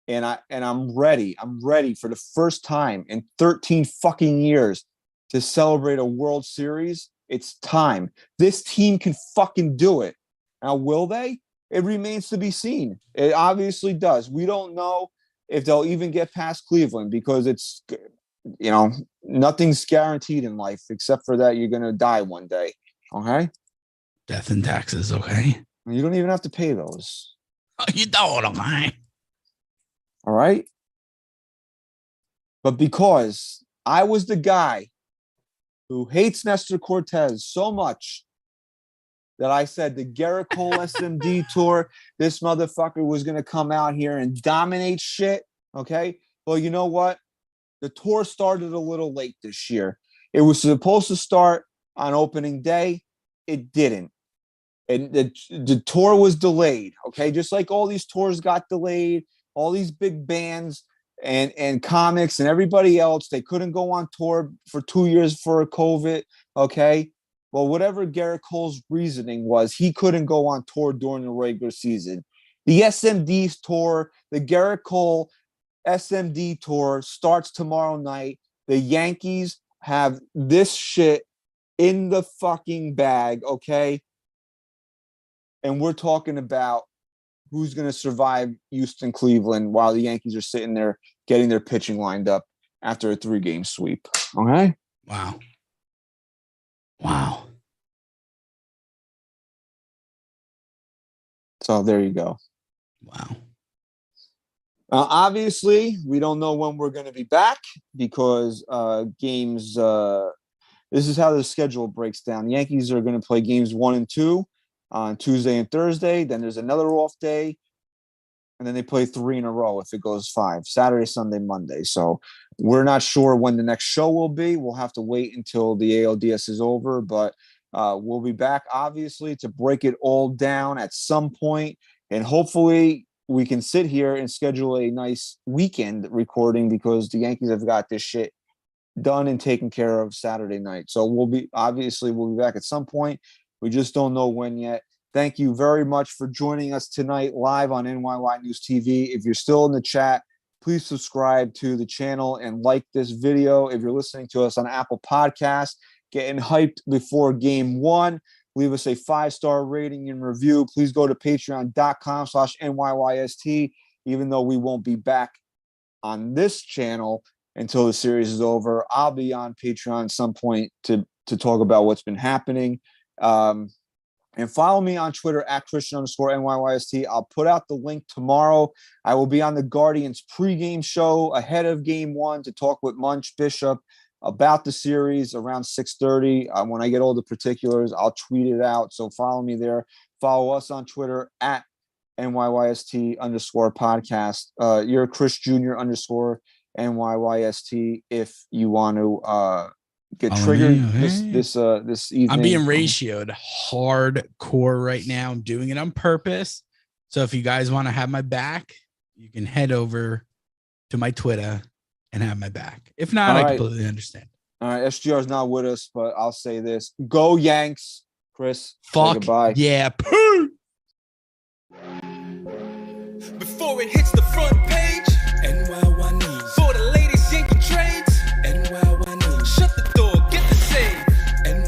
[SPEAKER 2] and I'm ready. I'm ready for the first time in 13 fucking years to celebrate a World Series. It's time. This team can fucking do it. Now, will they? It remains to be seen. It obviously does. We don't know if they'll even get past Cleveland, because it's, nothing's guaranteed in life except for that you're going to die one day. Okay?
[SPEAKER 3] Death and taxes, okay?
[SPEAKER 2] You don't even have to pay those.
[SPEAKER 3] You don't, okay?
[SPEAKER 2] All right? But because I was the guy who hates Nestor Cortez so much that I said the Gerrit Cole SMD tour, this motherfucker was going to come out here and dominate shit, okay? Well, you know what? The tour started a little late this year. It was supposed to start on opening day. It didn't. And the tour was delayed, okay? Just like all these tours got delayed, all these big bands and comics and everybody else, they couldn't go on tour for 2 years for COVID, okay? Well, whatever Gerrit Cole's reasoning was, he couldn't go on tour during the regular season. The SMD tour, the Gerrit Cole SMD tour, starts tomorrow night. The Yankees have this shit in the fucking bag, okay? And we're talking about who's going to survive Houston, Cleveland, while the Yankees are sitting there getting their pitching lined up after a 3-game sweep. Okay?
[SPEAKER 3] Wow.
[SPEAKER 2] So there you go.
[SPEAKER 3] Wow.
[SPEAKER 2] Obviously, we don't know when we're going to be back, because games this is how the schedule breaks down. The Yankees are going to play games 1 and 2 on Tuesday and Thursday. Then there's another off day. And then they play 3 in a row if it goes 5. Saturday, Sunday, Monday. So we're not sure when the next show will be. We'll have to wait until the ALDS is over. But we'll be back, obviously, to break it all down at some point. And hopefully we can sit here and schedule a nice weekend recording, because the Yankees have got this shit done and taken care of Saturday night. So we'll be back at some point. We just don't know when yet. Thank you very much for joining us tonight live on NYYST. If you're still in the chat, please subscribe to the channel and like this video. If you're listening to us on Apple Podcasts, getting hyped before game one. Leave us a 5-star rating and review. Please go to patreon.com/NYYST. Even though we won't be back on this channel until the series is over, I'll be on Patreon at some point to talk about what's been happening. And follow me on Twitter at Christian_NYYST. I'll put out the link tomorrow. I will be on the Guardians pregame show ahead of game one to talk with Munch Bishop about the series around 6:30. When I get all the particulars, I'll tweet it out. So follow me there. Follow us on Twitter at NYYST_podcast. You're Chris Jr._NYYST if you want to get triggered this evening.
[SPEAKER 3] I'm being ratioed hardcore right now. I'm doing it on purpose. So if you guys want to have my back, you can head over to my Twitter and have my back. If not, I completely understand.
[SPEAKER 2] All right, SGR's not with us, but I'll say this: Go Yanks, Chris.
[SPEAKER 3] Fuck
[SPEAKER 2] goodbye.
[SPEAKER 3] yeah.
[SPEAKER 1] Before it hits the